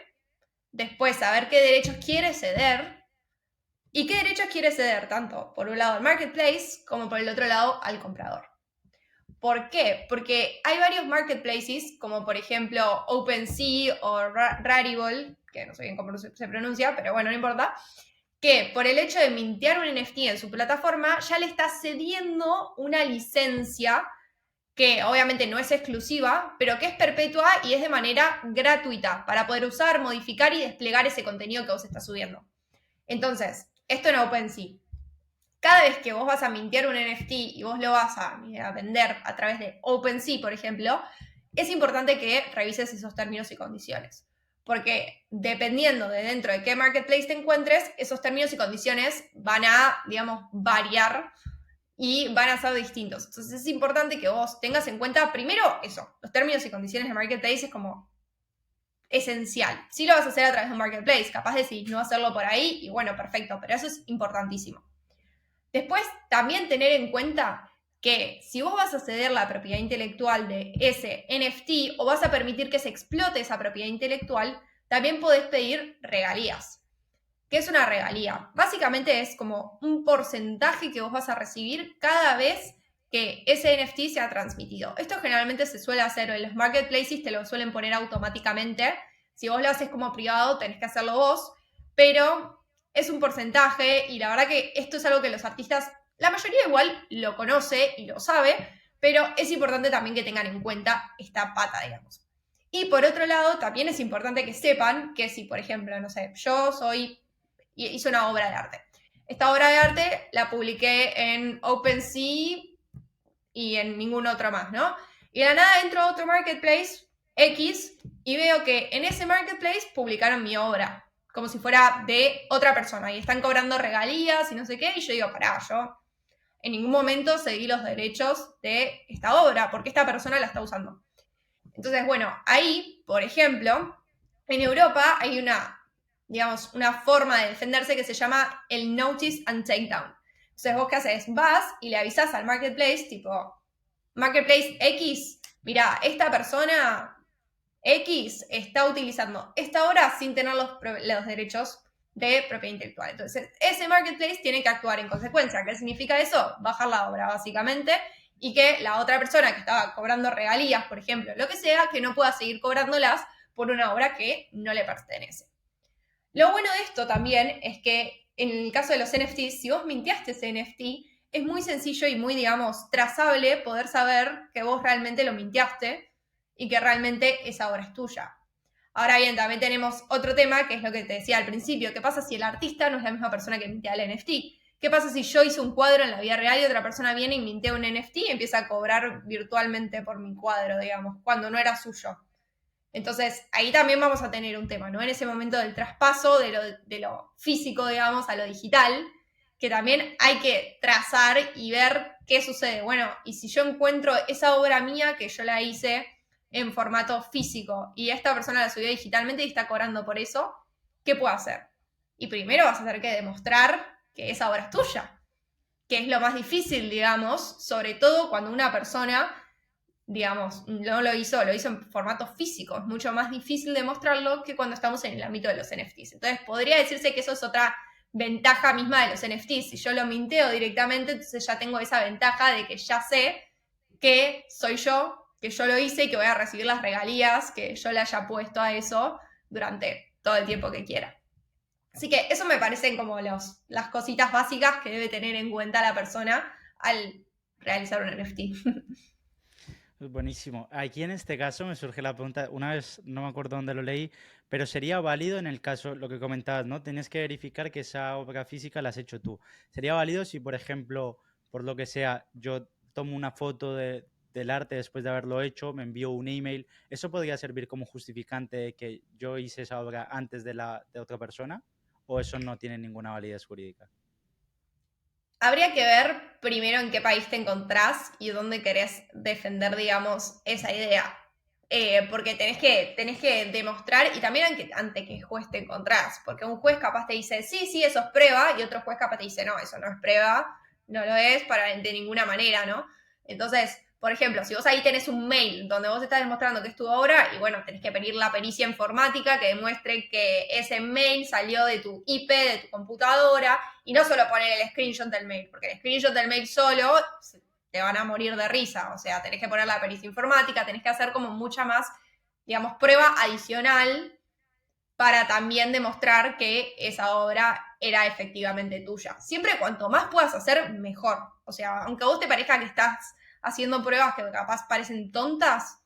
Después, saber qué derechos quiere ceder. ¿Y qué derechos quiere ceder? Tanto por un lado al marketplace como por el otro lado al comprador. ¿Por qué? Porque hay varios marketplaces, como por ejemplo OpenSea o Rarible, que no sé bien cómo se pronuncia, pero bueno, no importa, que por el hecho de mintear un NFT en su plataforma ya le está cediendo una licencia que obviamente no es exclusiva, pero que es perpetua y es de manera gratuita para poder usar, modificar y desplegar ese contenido que vos estás subiendo. Entonces, esto en OpenSea. Cada vez que vos vas a mintear un NFT y vos lo vas a vender a través de OpenSea, por ejemplo, es importante que revises esos términos y condiciones. Porque dependiendo de dentro de qué marketplace te encuentres, esos términos y condiciones van a, digamos, variar y van a ser distintos. Entonces es importante que vos tengas en cuenta primero eso, los términos y condiciones de marketplace es como esencial. Si lo vas a hacer a través de un marketplace, capaz de no hacerlo por ahí y bueno, perfecto, pero eso es importantísimo. Después, también tener en cuenta que si vos vas a ceder la propiedad intelectual de ese NFT o vas a permitir que se explote esa propiedad intelectual, también podés pedir regalías. ¿Qué es una regalía? Básicamente es como un porcentaje que vos vas a recibir cada vez que ese NFT se ha transmitido. Esto generalmente se suele hacer en los marketplaces, te lo suelen poner automáticamente. Si vos lo haces como privado, tenés que hacerlo vos, pero es un porcentaje y la verdad que esto es algo que los artistas, la mayoría igual lo conoce y lo sabe, pero es importante también que tengan en cuenta esta pata, digamos. Y por otro lado, también es importante que sepan que si, por ejemplo, no sé, yo hice una obra de arte. Esta obra de arte la publiqué en OpenSea y en ningún otro más, ¿no? Y de la nada entro a otro marketplace, X, y veo que en ese marketplace publicaron mi obra, como si fuera de otra persona, y están cobrando regalías y no sé qué, y yo digo, pará, yo en ningún momento seguí los derechos de esta obra, porque esta persona la está usando. Entonces, bueno, ahí, por ejemplo, en Europa hay digamos, una forma de defenderse que se llama el Notice and Takedown. Entonces, vos qué haces? Vas y le avisás al marketplace, tipo, Marketplace X, mira, esta persona X está utilizando esta obra sin tener los derechos de propiedad intelectual. Entonces, ese marketplace tiene que actuar en consecuencia. ¿Qué significa eso? Bajar la obra, básicamente, y que la otra persona que estaba cobrando regalías, por ejemplo, lo que sea, que no pueda seguir cobrándolas por una obra que no le pertenece. Lo bueno de esto también es que en el caso de los NFTs, si vos mintiaste ese NFT, es muy sencillo y muy, digamos, trazable poder saber que vos realmente lo mintiaste y que realmente esa obra es tuya. Ahora bien, también tenemos otro tema, que es lo que te decía al principio. ¿Qué pasa si el artista no es la misma persona que mintea el NFT? ¿Qué pasa si yo hice un cuadro en la vida real y otra persona viene y mintea un NFT y empieza a cobrar virtualmente por mi cuadro, digamos, cuando no era suyo? Entonces, ahí también vamos a tener un tema, ¿no? En ese momento del traspaso de lo físico, digamos, a lo digital, que también hay que trazar y ver qué sucede. Bueno, y si yo encuentro esa obra mía que yo la hice en formato físico y esta persona la subió digitalmente y está cobrando por eso, ¿qué puedo hacer? Y primero vas a tener que demostrar que esa obra es tuya, que es lo más difícil, digamos, sobre todo cuando una persona, digamos, no lo hizo en formato físico. Es mucho más difícil demostrarlo que cuando estamos en el ámbito de los NFTs. Entonces, podría decirse que eso es otra ventaja misma de los NFTs. Si yo lo minteo directamente, entonces ya tengo esa ventaja de que ya sé que soy yo, que yo lo hice y que voy a recibir las regalías que yo le haya puesto a eso durante todo el tiempo que quiera. Así que eso me parecen como las cositas básicas que debe tener en cuenta la persona al realizar un NFT. Buenísimo. Aquí en este caso me surge la pregunta, una vez no me acuerdo dónde lo leí, pero sería válido en el caso, lo que comentabas, ¿no? Tienes que verificar que esa obra física la has hecho tú. Sería válido si, por ejemplo, por lo que sea, yo tomo una foto del arte después de haberlo hecho, me envío un email, ¿eso podría servir como justificante de que yo hice esa obra antes de otra persona? ¿O eso no tiene ninguna validez jurídica? Habría que ver primero en qué país te encontrás y dónde querés defender, digamos, esa idea. Porque tenés que demostrar, y también ante qué juez te encontrás, porque un juez capaz te dice, sí, sí, eso es prueba, y otro juez capaz te dice, no, eso no es prueba, no lo es de ninguna manera, ¿no? Entonces, por ejemplo, si vos ahí tenés un mail donde vos estás demostrando que es tu obra, y bueno, tenés que pedir la pericia informática que demuestre que ese mail salió de tu IP, de tu computadora, y no solo poner el screenshot del mail, porque el screenshot del mail solo te van a morir de risa. O sea, tenés que poner la pericia informática, tenés que hacer como mucha más, digamos, prueba adicional para también demostrar que esa obra era efectivamente tuya. Siempre cuanto más puedas hacer, mejor. O sea, aunque a vos te parezca que estás haciendo pruebas que capaz parecen tontas,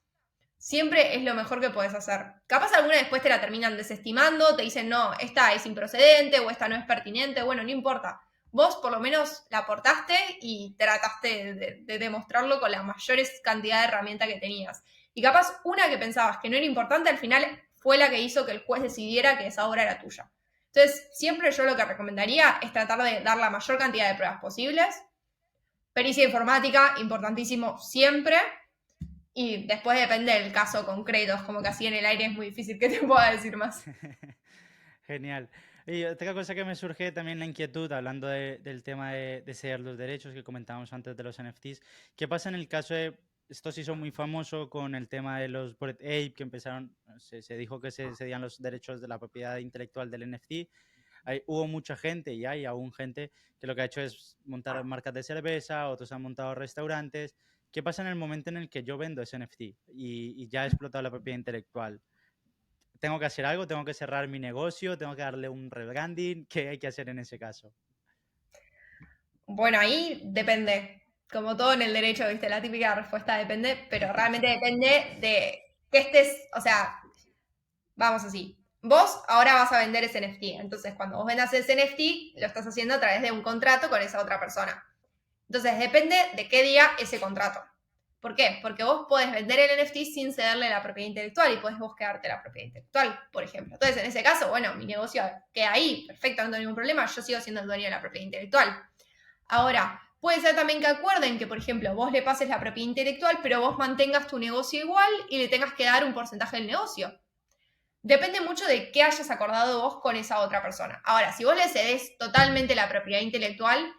siempre es lo mejor que puedes hacer. Capaz alguna después te la terminan desestimando, te dicen, no, esta es improcedente o esta no es pertinente, bueno, no importa. Vos por lo menos la aportaste y trataste de demostrarlo con la mayor cantidad de herramientas que tenías. Y capaz una que pensabas que no era importante, al final fue la que hizo que el juez decidiera que esa obra era tuya. Entonces, siempre yo lo que recomendaría es tratar de dar la mayor cantidad de pruebas posibles. Pericia informática, importantísimo siempre. Y después depende del caso concreto, es como que así en el aire es muy difícil que te pueda decir más. Genial. Y otra cosa que me surge también la inquietud, hablando del tema de ceder los derechos que comentábamos antes de los NFTs, ¿qué pasa en el caso de, esto se hizo muy famoso con el tema de los Bored Ape, que empezaron, se dijo que se cedían los derechos de la propiedad intelectual del NFT? Hubo mucha gente y hay aún gente que lo que ha hecho es montar marcas de cerveza, otros han montado restaurantes. ¿Qué pasa en el momento en el que yo vendo ese NFT y ya he explotado la propiedad intelectual? ¿Tengo que hacer algo? ¿Tengo que cerrar mi negocio? ¿Tengo que darle un rebranding? ¿Qué hay que hacer en ese caso? Bueno, ahí depende. Como todo en el derecho, viste, la típica respuesta depende, pero realmente depende de que estés, o sea, vamos así. Vos ahora vas a vender ese NFT. Entonces, cuando vos vendas ese NFT, lo estás haciendo a través de un contrato con esa otra persona. Entonces, depende de qué día ese contrato. ¿Por qué? Porque vos podés vender el NFT sin cederle la propiedad intelectual y podés vos quedarte la propiedad intelectual, por ejemplo. Entonces, en ese caso, bueno, mi negocio queda ahí, perfecto, no tengo ningún problema, yo sigo siendo el dueño de la propiedad intelectual. Ahora, puede ser también que acuerden que, por ejemplo, vos le pases la propiedad intelectual, pero vos mantengas tu negocio igual y le tengas que dar un porcentaje del negocio. Depende mucho de qué hayas acordado vos con esa otra persona. Ahora, si vos le cedes totalmente la propiedad intelectual,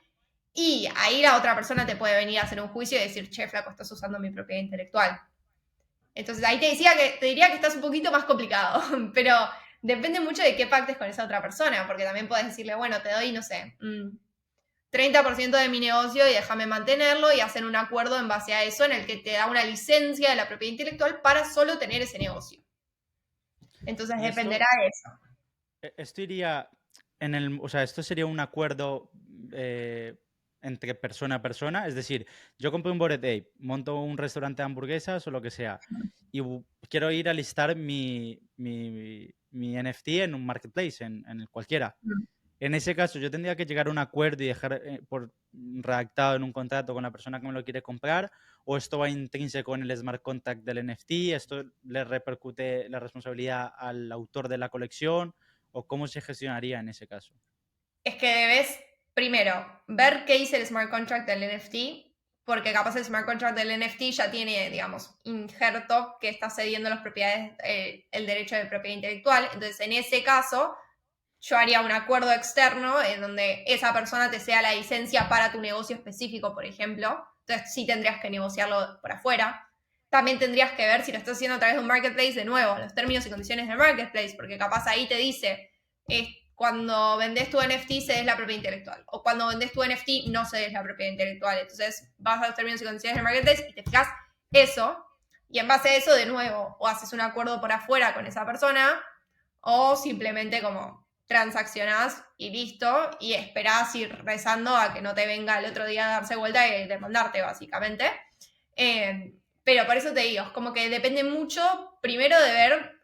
y ahí la otra persona te puede venir a hacer un juicio y decir, che, flaco, estás usando mi propiedad intelectual. Entonces ahí te diría que estás un poquito más complicado, pero depende mucho de qué pactes con esa otra persona, porque también puedes decirle, bueno, te doy, no sé, 30% de mi negocio y déjame mantenerlo y hacer un acuerdo en base a eso en el que te da una licencia de la propiedad intelectual para solo tener ese negocio. Entonces Y dependerá de eso. esto iría o sea, esto sería un acuerdo entre persona a persona, es decir, yo compro un Bored Ape, monto un restaurante de hamburguesas o lo que sea, y quiero ir a listar mi NFT en un marketplace, en el cualquiera. En ese caso, yo tendría que llegar a un acuerdo y dejar por redactado en un contrato con la persona que me lo quiere comprar, o esto va intrínseco en el smart contract del NFT, esto le repercute la responsabilidad al autor de la colección, o cómo se gestionaría en ese caso. Es que debes, primero, ver qué dice el smart contract del NFT, porque capaz el smart contract del NFT ya tiene, digamos, injerto que está cediendo las propiedades, el derecho de propiedad intelectual. Entonces, en ese caso, yo haría un acuerdo externo en donde esa persona te sea la licencia para tu negocio específico, por ejemplo. Entonces, sí tendrías que negociarlo por afuera. También tendrías que ver si lo estás haciendo a través de un marketplace, de nuevo, los términos y condiciones del marketplace, porque capaz ahí te dice, cuando vendes tu NFT cedes la propiedad intelectual, o cuando vendes tu NFT no cedes la propiedad intelectual. Entonces vas a los términos y condiciones del marketplace y te fijas eso, y en base a eso, de nuevo, o haces un acuerdo por afuera con esa persona, o simplemente como transaccionás y listo, y esperás ir rezando a que no te venga el otro día a darse vuelta y demandarte, básicamente. Pero por eso te digo, es como que depende mucho, primero, de ver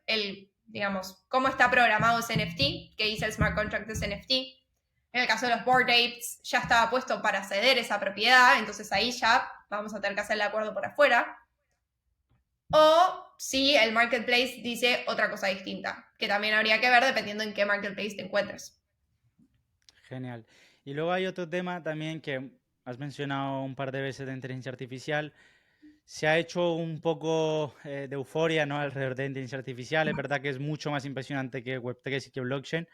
digamos, cómo está programado ese NFT, que dice el smart contract de ese NFT. En el caso de los Bored Apes, ya estaba puesto para ceder esa propiedad, entonces ahí ya vamos a tener que hacer el acuerdo por afuera. O si el marketplace dice otra cosa distinta, que también habría que ver dependiendo en qué marketplace te encuentres. Genial. Y luego hay otro tema también que has mencionado un par de veces de inteligencia artificial. Se ha hecho un poco de euforia, ¿no? Alrededor de la inteligencia artificial. Es verdad que es mucho más impresionante que Web3 y que blockchain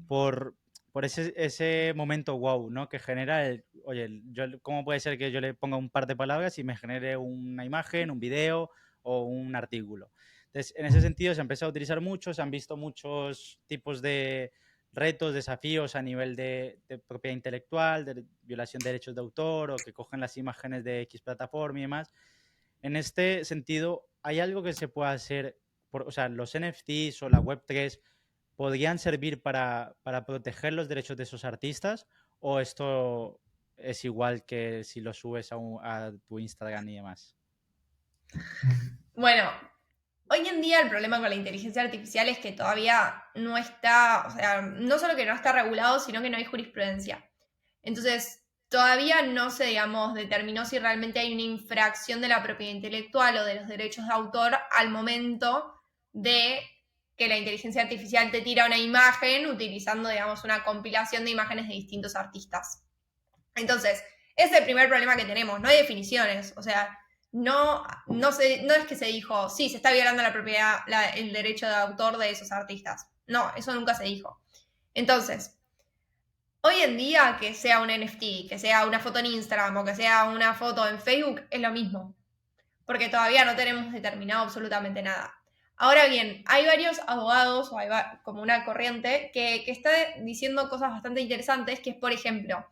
por, por ese momento wow, ¿no? Que genera oye, ¿cómo puede ser que yo le ponga un par de palabras y me genere una imagen, un video o un artículo? Entonces, en ese sentido se ha empezado a utilizar mucho, se han visto muchos tipos de retos, desafíos a nivel de propiedad intelectual, de violación de derechos de autor o que cogen las imágenes de X plataforma y demás. En este sentido, ¿hay algo que se pueda hacer? O sea, los NFTs o la Web3 podrían servir para proteger los derechos de esos artistas o esto es igual que si lo subes a tu Instagram y demás? Bueno, hoy en día el problema con la inteligencia artificial es que todavía no está, o sea, no solo que no está regulado, sino que no hay jurisprudencia. Entonces, todavía no se, digamos, determinó si realmente hay una infracción de la propiedad intelectual o de los derechos de autor al momento de que la inteligencia artificial te tira una imagen utilizando, digamos, una compilación de imágenes de distintos artistas. Entonces, ese es el primer problema que tenemos, no hay definiciones, o sea, no es que se dijo, sí, se está violando la propiedad, el derecho de autor de esos artistas. No, eso nunca se dijo. Entonces, hoy en día que sea un NFT, que sea una foto en Instagram o que sea una foto en Facebook, es lo mismo, porque todavía no tenemos determinado absolutamente nada. Ahora bien, hay varios abogados, o hay como una corriente, que está diciendo cosas bastante interesantes, que es, por ejemplo,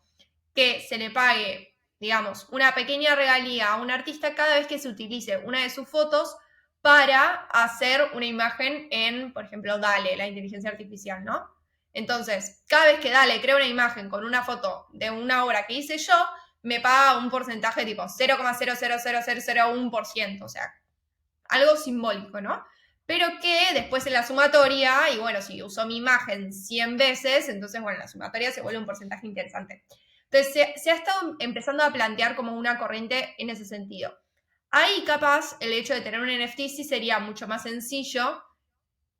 que se le pague, digamos, una pequeña regalía a un artista cada vez que se utilice una de sus fotos para hacer una imagen en, por ejemplo, DALL-E, la inteligencia artificial, ¿no? Entonces, cada vez que DALL-E crea una imagen con una foto de una obra que hice yo, me paga un porcentaje tipo 0,0000001%, o sea, algo simbólico, ¿no? Pero que después en la sumatoria, y bueno, si usó mi imagen 100 veces, entonces, bueno, la sumatoria se vuelve un porcentaje interesante. Entonces, se ha estado empezando a plantear como una corriente en ese sentido. Ahí, capaz, el hecho de tener un NFT sí sería mucho más sencillo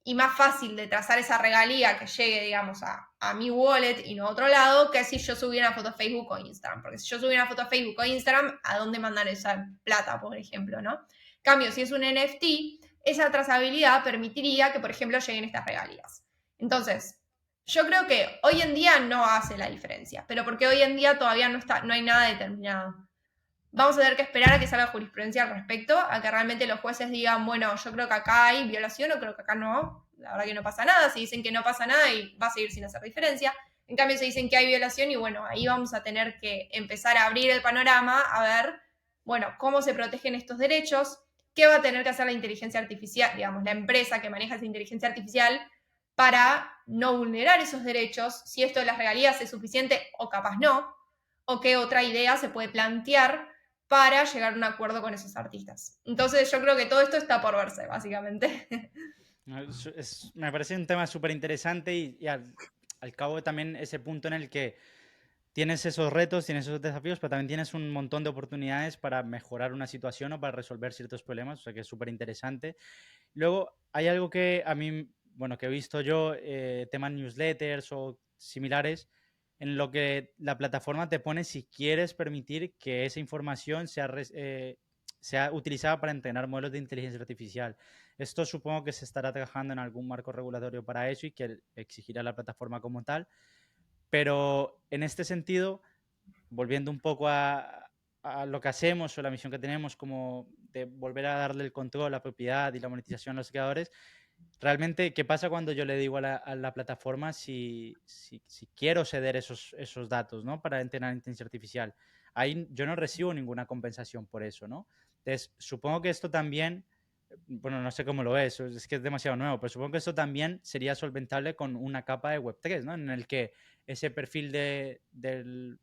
y más fácil de trazar esa regalía que llegue, digamos, a mi wallet y no a otro lado, que si yo subiera una foto a Facebook o Instagram. Porque si yo subiera una foto a Facebook o Instagram, ¿a dónde mandan esa plata, por ejemplo, no? Cambio, si es un NFT, esa trazabilidad permitiría que, por ejemplo, lleguen estas regalías. Entonces, yo creo que hoy en día no hace la diferencia, pero porque hoy en día todavía no hay nada determinado. Vamos a tener que esperar a que salga jurisprudencia al respecto, a que realmente los jueces digan, bueno, yo creo que acá hay violación o creo que acá no. La verdad que no pasa nada. Si dicen que no pasa nada y va a seguir sin hacer diferencia. En cambio, si dicen que hay violación y bueno, ahí vamos a tener que empezar a abrir el panorama a ver, bueno, cómo se protegen estos derechos, qué va a tener que hacer la inteligencia artificial, digamos, la empresa que maneja esa inteligencia artificial para no vulnerar esos derechos, si esto de las regalías es suficiente o capaz no, o qué otra idea se puede plantear para llegar a un acuerdo con esos artistas. Entonces yo creo que todo esto está por verse, básicamente. Me parece un tema súper interesante y al cabo también ese punto en el que tienes esos retos, tienes esos desafíos, pero también tienes un montón de oportunidades para mejorar una situación o para resolver ciertos problemas, o sea que es súper interesante. Luego, hay algo que a mí, bueno, que he visto yo, temas newsletters o similares, en lo que la plataforma te pone si quieres permitir que esa información sea utilizada para entrenar modelos de inteligencia artificial. Esto supongo que se estará trabajando en algún marco regulatorio para eso y que exigirá la plataforma como tal. Pero en este sentido, volviendo un poco a lo que hacemos o la misión que tenemos como de volver a darle el control, la propiedad y la monetización a los creadores, realmente, ¿qué pasa cuando yo le digo a la plataforma si quiero ceder esos datos, ¿no? Para entrenar inteligencia artificial? Ahí yo no recibo ninguna compensación por eso, ¿no? Entonces, supongo que esto también, bueno, no sé cómo lo es que es demasiado nuevo, pero supongo que esto también sería solventable con una capa de Web3, ¿no? En el que ese perfil del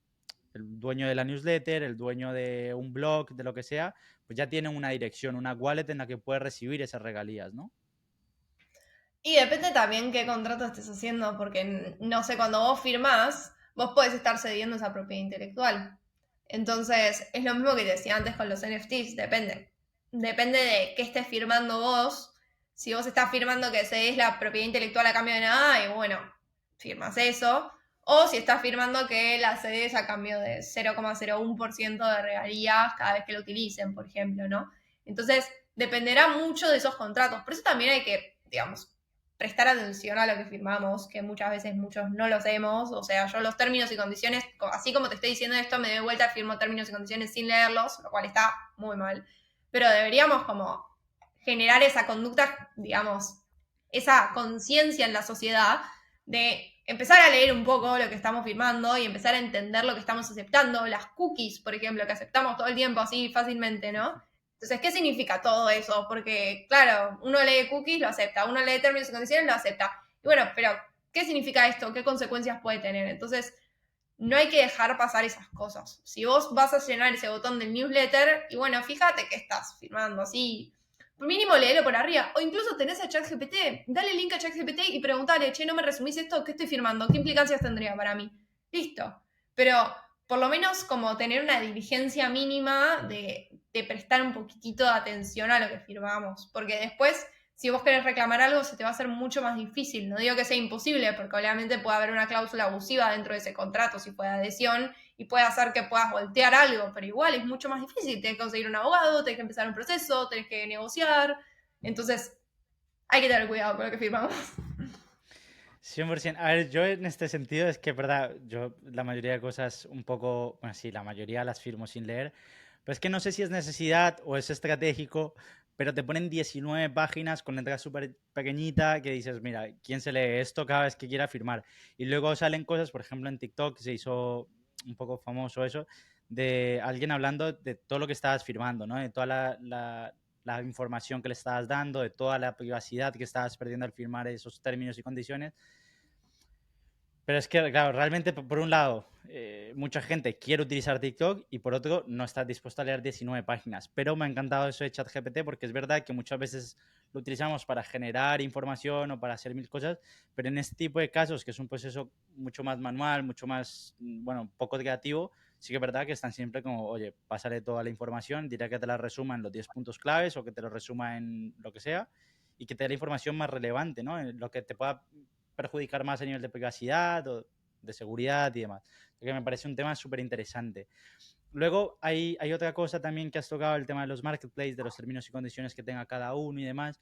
el dueño de la newsletter, el dueño de un blog, de lo que sea, pues ya tiene una dirección, una wallet en la que puede recibir esas regalías, ¿no? Y depende también qué contrato estés haciendo, porque no sé, cuando vos firmás, vos podés estar cediendo esa propiedad intelectual. Entonces, es lo mismo que te decía antes con los NFTs, depende. Depende de qué estés firmando vos. Si vos estás firmando que cedes la propiedad intelectual a cambio de nada, y bueno, firmas eso. o si estás firmando que la cede es a cambio de 0,01% de regalías cada vez que lo utilicen, por ejemplo, ¿no? Entonces, dependerá mucho de esos contratos. Por eso también hay que, digamos, prestar atención a lo que firmamos, que muchas veces muchos no lo hacemos. O sea, yo los términos y condiciones, así como te estoy diciendo esto, me doy vuelta, firmo términos y condiciones sin leerlos, lo cual está muy mal. Pero deberíamos como generar esa conducta, digamos, esa conciencia en la sociedad de empezar a leer un poco lo que estamos firmando y empezar a entender lo que estamos aceptando, las cookies, por ejemplo, que aceptamos todo el tiempo así fácilmente, ¿no? Entonces, ¿qué significa todo eso? Porque, claro, uno lee cookies, lo acepta, uno lee términos y condiciones, lo acepta. Y bueno, pero, ¿qué significa esto? ¿Qué consecuencias puede tener? Entonces, no hay que dejar pasar esas cosas. Si vos vas a llenar ese botón del newsletter, y bueno, fíjate que estás firmando así. Mínimo léelo por arriba. O incluso tenés a ChatGPT. Dale link a ChatGPT y preguntale, che, ¿no me resumís esto? ¿Qué estoy firmando? ¿Qué implicancias tendría para mí? Listo. Pero por lo menos como tener una diligencia mínima de prestar un poquitito de atención a lo que firmamos. Porque después, si vos querés reclamar algo, se te va a hacer mucho más difícil. No digo que sea imposible, porque obviamente puede haber una cláusula abusiva dentro de ese contrato, si fue de adhesión, y puede hacer que puedas voltear algo, pero igual es mucho más difícil. Tenés que conseguir un abogado, tenés que empezar un proceso, tenés que negociar. Entonces, hay que tener cuidado con lo que firmamos. 100%. A ver, yo en este sentido es que, verdad, yo la mayoría de cosas un poco, bueno, sí, la mayoría las firmo sin leer, pero es que no sé si es necesidad o es estratégico, pero te ponen 19 páginas con letra súper pequeñita que dices, mira, ¿quién se lee esto cada vez que quiera firmar? Y luego salen cosas, por ejemplo, en TikTok se hizo un poco famoso eso, de alguien hablando de todo lo que estabas firmando, ¿no? De toda la información que le estabas dando, de toda la privacidad que estabas perdiendo al firmar esos términos y condiciones. Pero es que, claro, realmente, por un lado, mucha gente quiere utilizar TikTok y por otro, no está dispuesto a leer 19 páginas. Pero me ha encantado eso de ChatGPT porque es verdad que muchas veces lo utilizamos para generar información o para hacer mil cosas, pero en este tipo de casos, que es un proceso mucho más manual, mucho más, bueno, poco creativo, sí que es verdad que están siempre como, oye, pásale toda la información, dirá que te la resuma en los 10 puntos claves o que te lo resuma en lo que sea y que te dé la información más relevante, ¿no? En lo que te pueda perjudicar más a nivel de privacidad o de seguridad y demás. Que me parece un tema súper interesante. Luego hay otra cosa también que has tocado, el tema de los marketplaces, de los términos y condiciones que tenga cada uno y demás.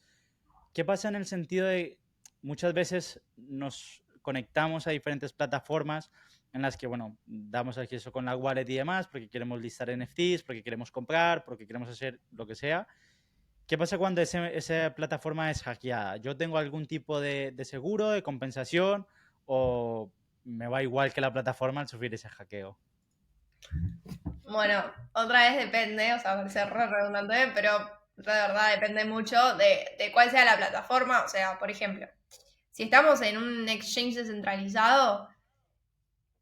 ¿Qué pasa en el sentido de muchas veces nos conectamos a diferentes plataformas en las que, bueno, damos acceso con la wallet y demás porque queremos listar NFTs, porque queremos comprar, porque queremos hacer lo que sea? ¿Qué pasa cuando esa plataforma es hackeada? ¿Yo tengo algún tipo de seguro, de compensación o me va igual que la plataforma al sufrir ese hackeo? Bueno, otra vez depende, o sea, parece re redundante, pero de verdad depende mucho de cuál sea la plataforma. O sea, por ejemplo, si estamos en un exchange descentralizado,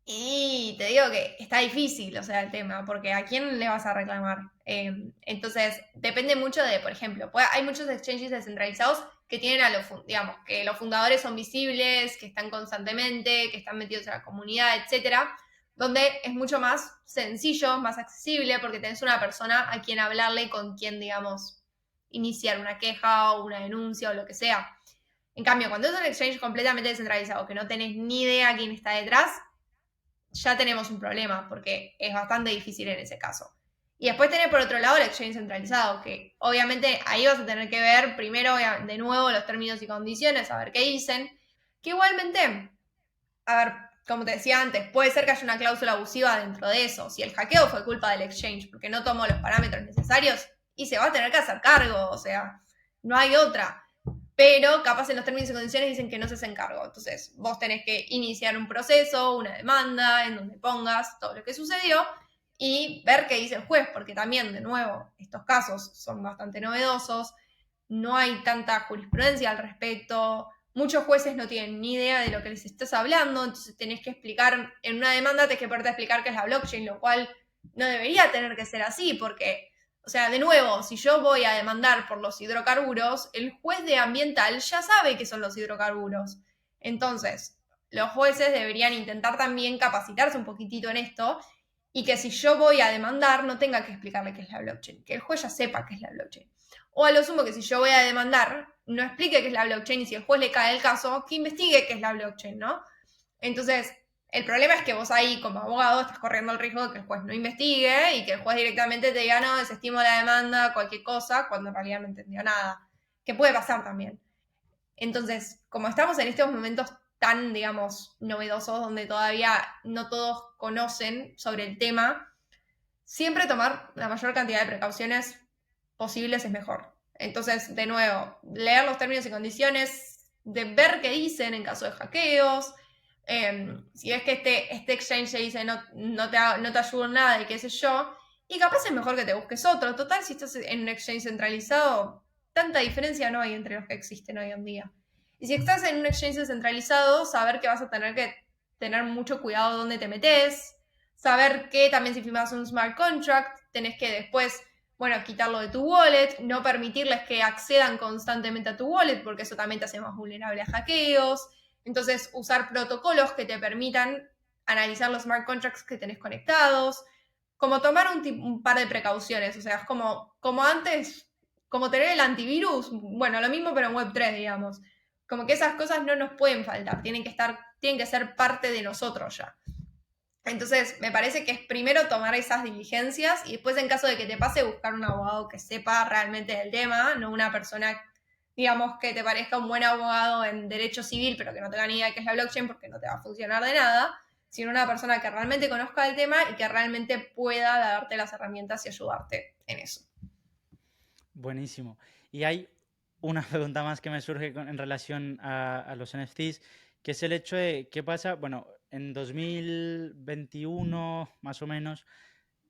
y te digo que está difícil, o sea, el tema, porque ¿a quién le vas a reclamar? Entonces, depende mucho de, por ejemplo, hay muchos exchanges descentralizados que tienen digamos, que los fundadores son visibles, que están constantemente, que están metidos en la comunidad, etcétera, donde es mucho más sencillo, más accesible, porque tenés una persona a quien hablarle, con quien, digamos, iniciar una queja o una denuncia o lo que sea. En cambio, cuando es un exchange completamente descentralizado, que no tenés ni idea quién está detrás, ya tenemos un problema, porque es bastante difícil en ese caso. Y después tenés por otro lado el exchange centralizado, que obviamente ahí vas a tener que ver primero de nuevo los términos y condiciones, a ver qué dicen, que igualmente, a ver, como te decía antes, puede ser que haya una cláusula abusiva dentro de eso. Si el hackeo fue culpa del exchange porque no tomó los parámetros necesarios, y se va a tener que hacer cargo, o sea, no hay otra. Pero capaz en los términos y condiciones dicen que no se hacen cargo. Entonces, vos tenés que iniciar un proceso, una demanda, en donde pongas todo lo que sucedió y ver qué dice el juez, porque también, de nuevo, estos casos son bastante novedosos, no hay tanta jurisprudencia al respecto, muchos jueces no tienen ni idea de lo que les estás hablando, entonces tenés que explicar, en una demanda tenés que poderte explicar qué es la blockchain, lo cual no debería tener que ser así, porque, o sea, de nuevo, si yo voy a demandar por los hidrocarburos, el juez de ambiental ya sabe qué son los hidrocarburos. Entonces, los jueces deberían intentar también capacitarse un poquitito en esto y que si yo voy a demandar no tenga que explicarle qué es la blockchain, que el juez ya sepa qué es la blockchain. O a lo sumo que si yo voy a demandar, no explique qué es la blockchain y si el juez le cae el caso, que investigue qué es la blockchain, ¿no? Entonces, El problema es que vos ahí, como abogado, estás corriendo el riesgo de que el juez no investigue y que el juez directamente te diga, no, desestimo la demanda, cualquier cosa, cuando en realidad no entendió nada. Que puede pasar también. Entonces, como estamos en estos momentos tan, digamos, novedosos, donde todavía no todos conocen sobre el tema, siempre tomar la mayor cantidad de precauciones posibles es mejor. Entonces, de nuevo, leer los términos y condiciones, de ver qué dicen en caso de hackeos. Si es que este exchange te dice no te ayudo en nada y qué sé yo, y capaz es mejor que te busques otro. Total, si estás en un exchange centralizado, tanta diferencia no hay entre los que existen hoy en día. Y si estás en un exchange descentralizado, saber que vas a tener que tener mucho cuidado dónde te metes, saber que también si firmas un smart contract, tenés que después, bueno, quitarlo de tu wallet, no permitirles que accedan constantemente a tu wallet, porque eso también te hace más vulnerable a hackeos. Entonces, usar protocolos que te permitan analizar los smart contracts que tenés conectados, como tomar un par de precauciones, o sea, es como antes, como tener el antivirus, bueno, lo mismo pero en Web3, digamos. Como que esas cosas no nos pueden faltar, tienen que ser parte de nosotros ya. Entonces, me parece que es primero tomar esas diligencias y después, en caso de que te pase, buscar un abogado que sepa realmente del tema, no una persona, digamos, que te parezca un buen abogado en derecho civil, pero que no tenga ni idea de qué es la blockchain porque no te va a funcionar de nada, sino una persona que realmente conozca el tema y que realmente pueda darte las herramientas y ayudarte en eso. Buenísimo. Y hay una pregunta más que me surge en relación a los NFTs, que es el hecho de qué pasa, bueno, en 2021 más o menos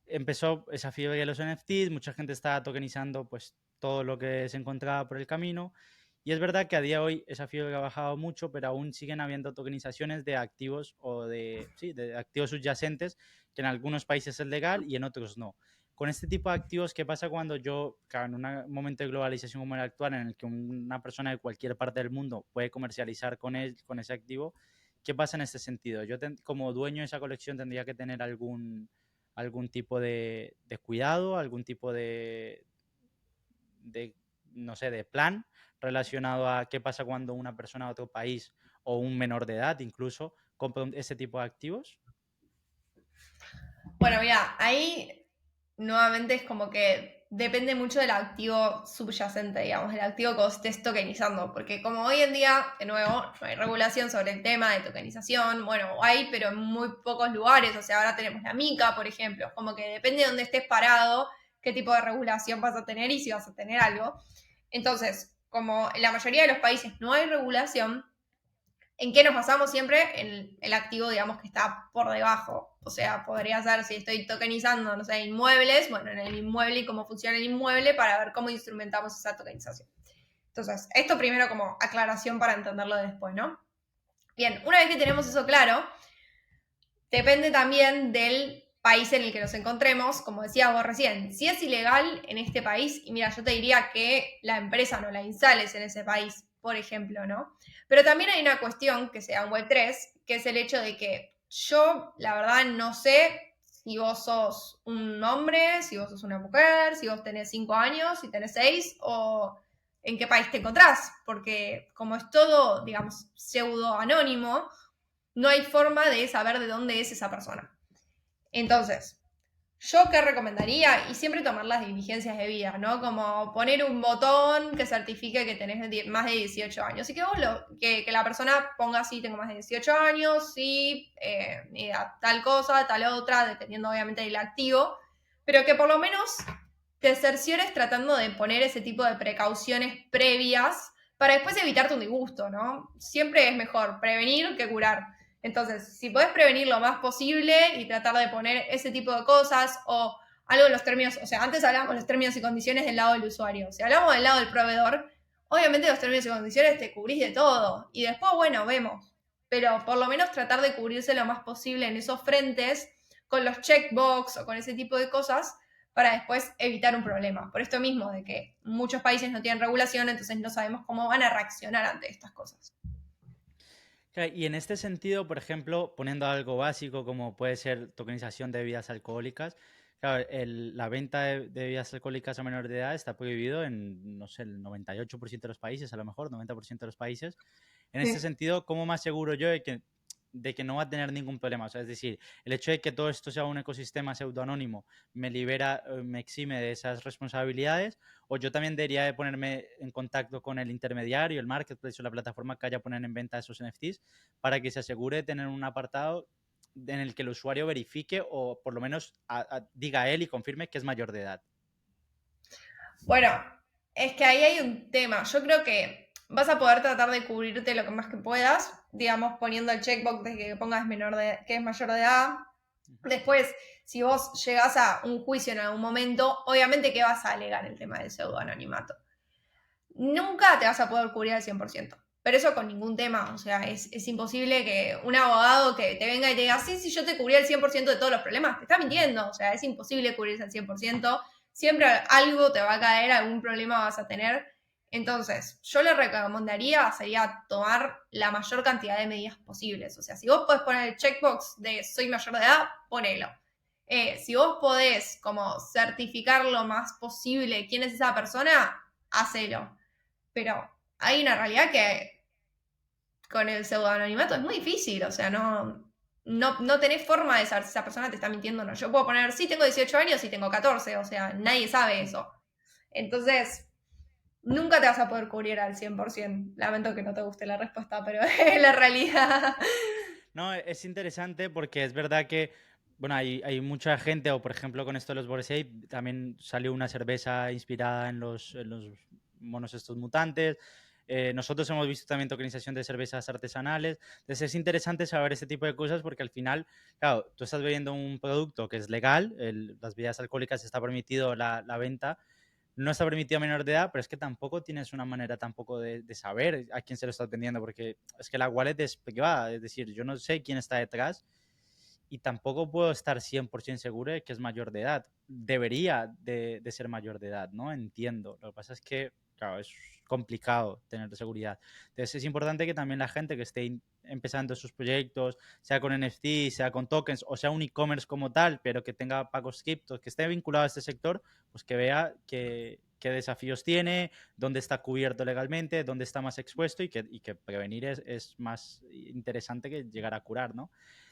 empezó esa fiebre de los NFTs, mucha gente estaba tokenizando pues todo lo que se encontraba por el camino. Y es verdad que a día de hoy esa fiebre ha bajado mucho, pero aún siguen habiendo tokenizaciones de activos o de, sí, de activos subyacentes, que en algunos países es legal y en otros no. Con este tipo de activos, ¿qué pasa cuando yo, claro, en un momento de globalización como el actual, en el que una persona de cualquier parte del mundo puede comercializar con ese activo? ¿Qué pasa en este sentido? Yo como dueño de esa colección tendría que tener algún tipo de cuidado, algún tipo de, no sé, de plan relacionado a qué pasa cuando una persona de otro país o un menor de edad incluso compra ese tipo de activos. Bueno, mira, ahí nuevamente es como que depende mucho del activo subyacente, digamos, el activo que vos estés tokenizando, porque como hoy en día, de nuevo, no hay regulación sobre el tema de tokenización, bueno, hay, pero en muy pocos lugares, o sea, ahora tenemos la MiCA, por ejemplo, como que depende de dónde estés parado, qué tipo de regulación vas a tener y si vas a tener algo. Entonces, como en la mayoría de los países no hay regulación, ¿en qué nos basamos siempre? En el activo, digamos, que está por debajo. O sea, podría ser si estoy tokenizando, no sé, inmuebles, bueno, en el inmueble y cómo funciona el inmueble para ver cómo instrumentamos esa tokenización. Entonces, esto primero como aclaración para entenderlo después, ¿no? Bien, una vez que tenemos eso claro, depende también del país en el que nos encontremos, como decías vos recién, si es ilegal en este país, y mira, yo te diría que la empresa no la instales en ese país, por ejemplo, ¿no? Pero también hay una cuestión que sea en Web3, que es el hecho de que yo, la verdad, no sé si vos sos un hombre, si vos sos una mujer, si vos tenés 5 años, si tenés 6, o en qué país te encontrás, porque como es todo, digamos, pseudo anónimo, no hay forma de saber de dónde es esa persona. Entonces, ¿yo qué recomendaría? Y siempre tomar las diligencias debidas, ¿no? Como poner un botón que certifique que tenés más de 18 años. Y que vos que la persona ponga así, tengo más de 18 años, sí, tal cosa, tal otra, dependiendo obviamente del activo, pero que por lo menos te cerciores tratando de poner ese tipo de precauciones previas para después evitarte un disgusto, ¿no? Siempre es mejor prevenir que curar. Entonces, si podés prevenir lo más posible y tratar de poner ese tipo de cosas o algo en los términos, o sea, antes hablábamos de los términos y condiciones del lado del usuario. Si hablamos del lado del proveedor, obviamente los términos y condiciones te cubrís de todo. Y después, bueno, vemos. Pero por lo menos tratar de cubrirse lo más posible en esos frentes con los checkbox o con ese tipo de cosas para después evitar un problema. Por esto mismo, de que muchos países no tienen regulación, entonces no sabemos cómo van a reaccionar ante estas cosas. Y en este sentido, por ejemplo, poniendo algo básico como puede ser tokenización de bebidas alcohólicas, claro, la venta de bebidas alcohólicas a menor de edad está prohibido en, no sé, el 98% de los países, a lo mejor, 90% de los países. En este Sí. sentido, ¿cómo me aseguro yo de que de que no va a tener ningún problema. O sea, es decir, el hecho de que todo esto sea un ecosistema pseudoanónimo me libera, me exime de esas responsabilidades, o yo también debería de ponerme en contacto con el intermediario, el marketplace o la plataforma que haya a poner en venta esos NFTs para que se asegure de tener un apartado en el que el usuario verifique o por lo menos diga a él y confirme que es mayor de edad. Bueno, es que ahí hay un tema. Yo creo que vas a poder tratar de cubrirte lo que más que puedas, digamos, poniendo el checkbox de que pongas que es mayor de edad. Después, si vos llegás a un juicio en algún momento, obviamente que vas a alegar el tema del pseudoanonimato. Nunca te vas a poder cubrir al 100%. Pero eso con ningún tema, o sea, es imposible que un abogado que te venga y te diga, sí, sí, yo te cubrí el 100% de todos los problemas, te está mintiendo, o sea, es imposible cubrirse al 100%, siempre algo te va a caer, algún problema vas a tener. Entonces, yo le recomendaría sería tomar la mayor cantidad de medidas posibles, o sea, si vos podés poner el checkbox de soy mayor de edad, ponelo. Si vos podés como certificar lo más posible quién es esa persona, hacelo. Pero hay una realidad que con el pseudoanonimato es muy difícil, o sea, no tenés forma de saber si esa persona te está mintiendo o no. Yo puedo poner, sí, tengo 18 años y tengo 14, o sea, nadie sabe eso. Entonces, nunca te vas a poder cubrir al 100%. Lamento que no te guste la respuesta, pero es la realidad. No, es interesante porque es verdad que, bueno, hay mucha gente, o por ejemplo con esto de los Bored Ape, también salió una cerveza inspirada en los monos estos mutantes. Nosotros hemos visto también tokenización de cervezas artesanales. Entonces es interesante saber este tipo de cosas porque al final, claro, tú estás bebiendo un producto que es legal, las bebidas alcohólicas está permitido la venta, no está permitido a menor de edad, pero es que tampoco tienes una manera tampoco de saber a quién se lo estás vendiendo, porque es que la wallet es privada, es decir, yo no sé quién está detrás y tampoco puedo estar 100% seguro de que es mayor de edad. Debería de ser mayor de edad, ¿no? Entiendo. Lo que pasa es que, claro, es complicado tener seguridad. Entonces es importante que también la gente que esté empezando sus proyectos, sea con NFT, sea con tokens o sea un e-commerce como tal, pero que tenga pagos criptos, que esté vinculado a este sector, pues que vea qué desafíos tiene, dónde está cubierto legalmente, dónde está más expuesto y que prevenir es más interesante que llegar a curar, ¿no?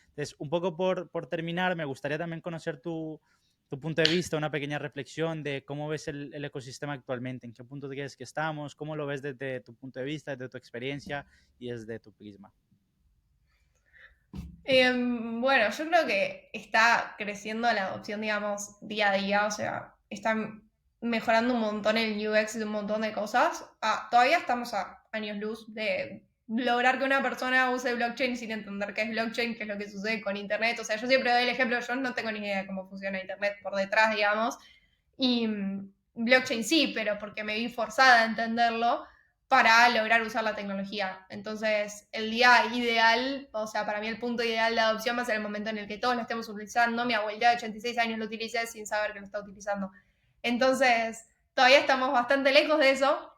Entonces, un poco por terminar, me gustaría también conocer tu punto de vista, una pequeña reflexión de cómo ves el ecosistema actualmente, en qué punto crees que estamos, cómo lo ves desde tu punto de vista, desde tu experiencia y desde tu prisma. Bueno, yo creo que está creciendo la adopción, digamos, día a día, o sea, están mejorando un montón el UX de un montón de cosas. Todavía estamos a años luz de lograr que una persona use blockchain sin entender qué es blockchain, qué es lo que sucede con Internet. O sea, yo siempre doy el ejemplo, yo no tengo ni idea de cómo funciona Internet por detrás, digamos, y blockchain sí, pero porque me vi forzada a entenderlo para lograr usar la tecnología. Entonces, el día ideal, o sea, para mí el punto ideal de adopción va a ser el momento en el que todos lo estemos utilizando. Mi abuelita de 86 años lo utiliza sin saber que lo está utilizando. Entonces, todavía estamos bastante lejos de eso.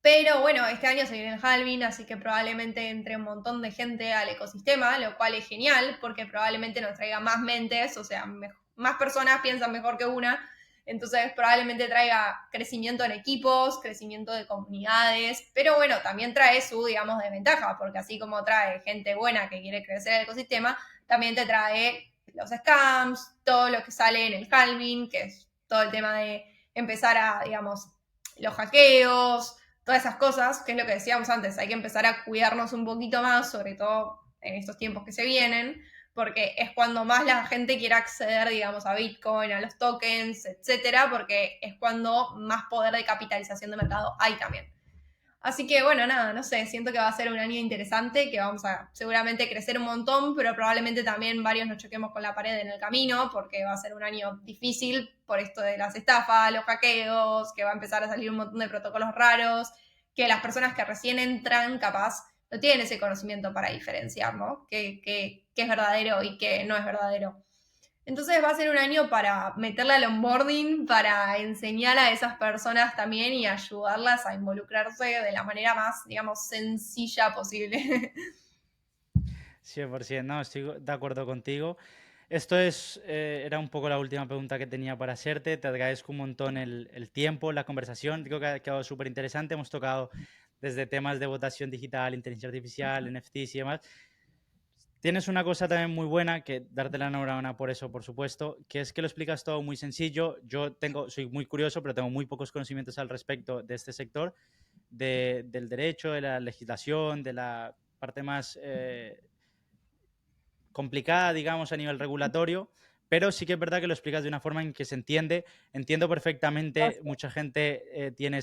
Pero bueno, este año se viene el Halloween, así que probablemente entre un montón de gente al ecosistema, lo cual es genial, porque probablemente nos traiga más mentes, o sea, más personas piensan mejor que una, entonces probablemente traiga crecimiento en equipos, crecimiento de comunidades, pero bueno, también trae su, digamos, desventaja, porque así como trae gente buena que quiere crecer el ecosistema, también te trae los scams, todo lo que sale en el Halloween, que es todo el tema de empezar a, digamos, los hackeos, todas esas cosas, que es lo que decíamos antes, hay que empezar a cuidarnos un poquito más, sobre todo en estos tiempos que se vienen, porque es cuando más la gente quiere acceder, digamos, a Bitcoin, a los tokens, etcétera, porque es cuando más poder de capitalización de mercado hay también. Así que bueno, nada, no sé, siento que va a ser un año interesante, que vamos a seguramente crecer un montón, pero probablemente también varios nos choquemos con la pared en el camino, porque va a ser un año difícil por esto de las estafas, los hackeos, que va a empezar a salir un montón de protocolos raros, que las personas que recién entran capaz no tienen ese conocimiento para diferenciar, ¿no? Qué es verdadero y qué no es verdadero. Entonces va a ser un año para meterle al onboarding, para enseñar a esas personas también y ayudarlas a involucrarse de la manera más, digamos, sencilla posible. 100%, no, estoy de acuerdo contigo. Era un poco la última pregunta que tenía para hacerte. Te agradezco un montón el tiempo, la conversación. Creo que ha quedado súper interesante. Hemos tocado desde temas de votación digital, inteligencia artificial, NFTs y demás. Tienes una cosa también muy buena, que darte la enhorabuena por eso, por supuesto, que es que lo explicas todo muy sencillo. Soy muy curioso, pero tengo muy pocos conocimientos al respecto de este sector, del derecho, de la legislación, de la parte más complicada, digamos, a nivel regulatorio, pero sí que es verdad que lo explicas de una forma en que se entiende. Entiendo perfectamente, Gracias. mucha gente tiene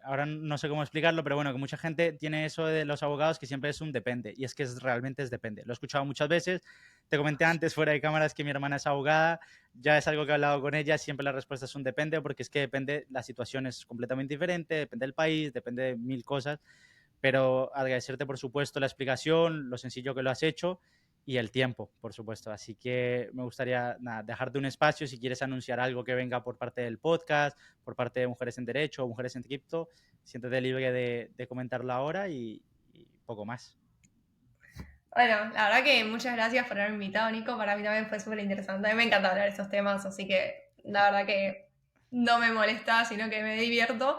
ahora no sé cómo explicarlo, pero bueno, que mucha gente tiene eso de los abogados que siempre es un depende, y es que realmente es depende. Lo he escuchado muchas veces, te comenté antes fuera de cámaras que mi hermana es abogada, ya es algo que he hablado con ella, siempre la respuesta es un depende, porque es que depende, la situación es completamente diferente, depende del país, depende de mil cosas, pero agradecerte por supuesto la explicación, lo sencillo que lo has hecho y el tiempo, por supuesto. Así que me gustaría dejarte un espacio si quieres anunciar algo que venga por parte del podcast, por parte de Mujeres en Derecho o Mujeres en Cripto, siéntete libre de comentarlo ahora y poco más. Bueno, la verdad que muchas gracias por haberme invitado, Nico. Para mí también fue súper interesante. A mí me encanta hablar de estos temas, así que la verdad que no me molesta, sino que me divierto.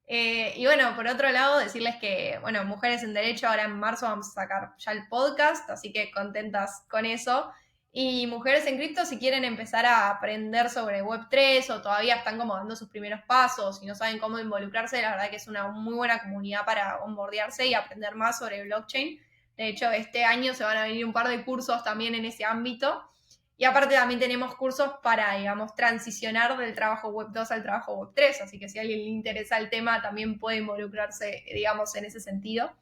Y bueno, por otro lado, decirles que, bueno, Mujeres en Derecho, ahora en marzo vamos a sacar ya el podcast, así que contentas con eso. Y Mujeres en Cripto, si quieren empezar a aprender sobre Web3 o todavía están como dando sus primeros pasos y no saben cómo involucrarse, la verdad que es una muy buena comunidad para onboardearse y aprender más sobre blockchain. De hecho, este año se van a venir un par de cursos también en ese ámbito. Y aparte también tenemos cursos para, digamos, transicionar del trabajo web 2 al trabajo web 3. Así que si a alguien le interesa el tema, también puede involucrarse, digamos, en ese sentido.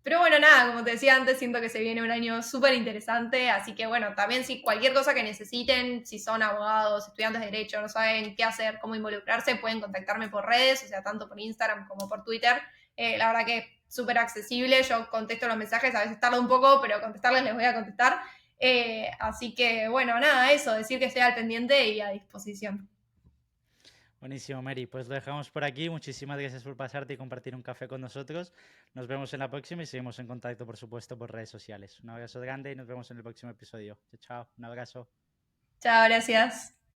Pero bueno, nada, como te decía antes, siento que se viene un año súper interesante. Así que bueno, también si cualquier cosa que necesiten, si son abogados, estudiantes de derecho, no saben qué hacer, cómo involucrarse, pueden contactarme por redes, o sea, tanto por Instagram como por Twitter. La verdad que súper accesible, yo contesto los mensajes, a veces tarda un poco, pero contestarles les voy a contestar. Así que bueno, nada, eso, decir que estoy al pendiente y a disposición. Buenísimo, Mary. Pues lo dejamos por aquí. Muchísimas gracias por pasarte y compartir un café con nosotros. Nos vemos en la próxima y seguimos en contacto, por supuesto, por redes sociales. Un abrazo grande y nos vemos en el próximo episodio. Chao, chao. Un abrazo. Chao, gracias.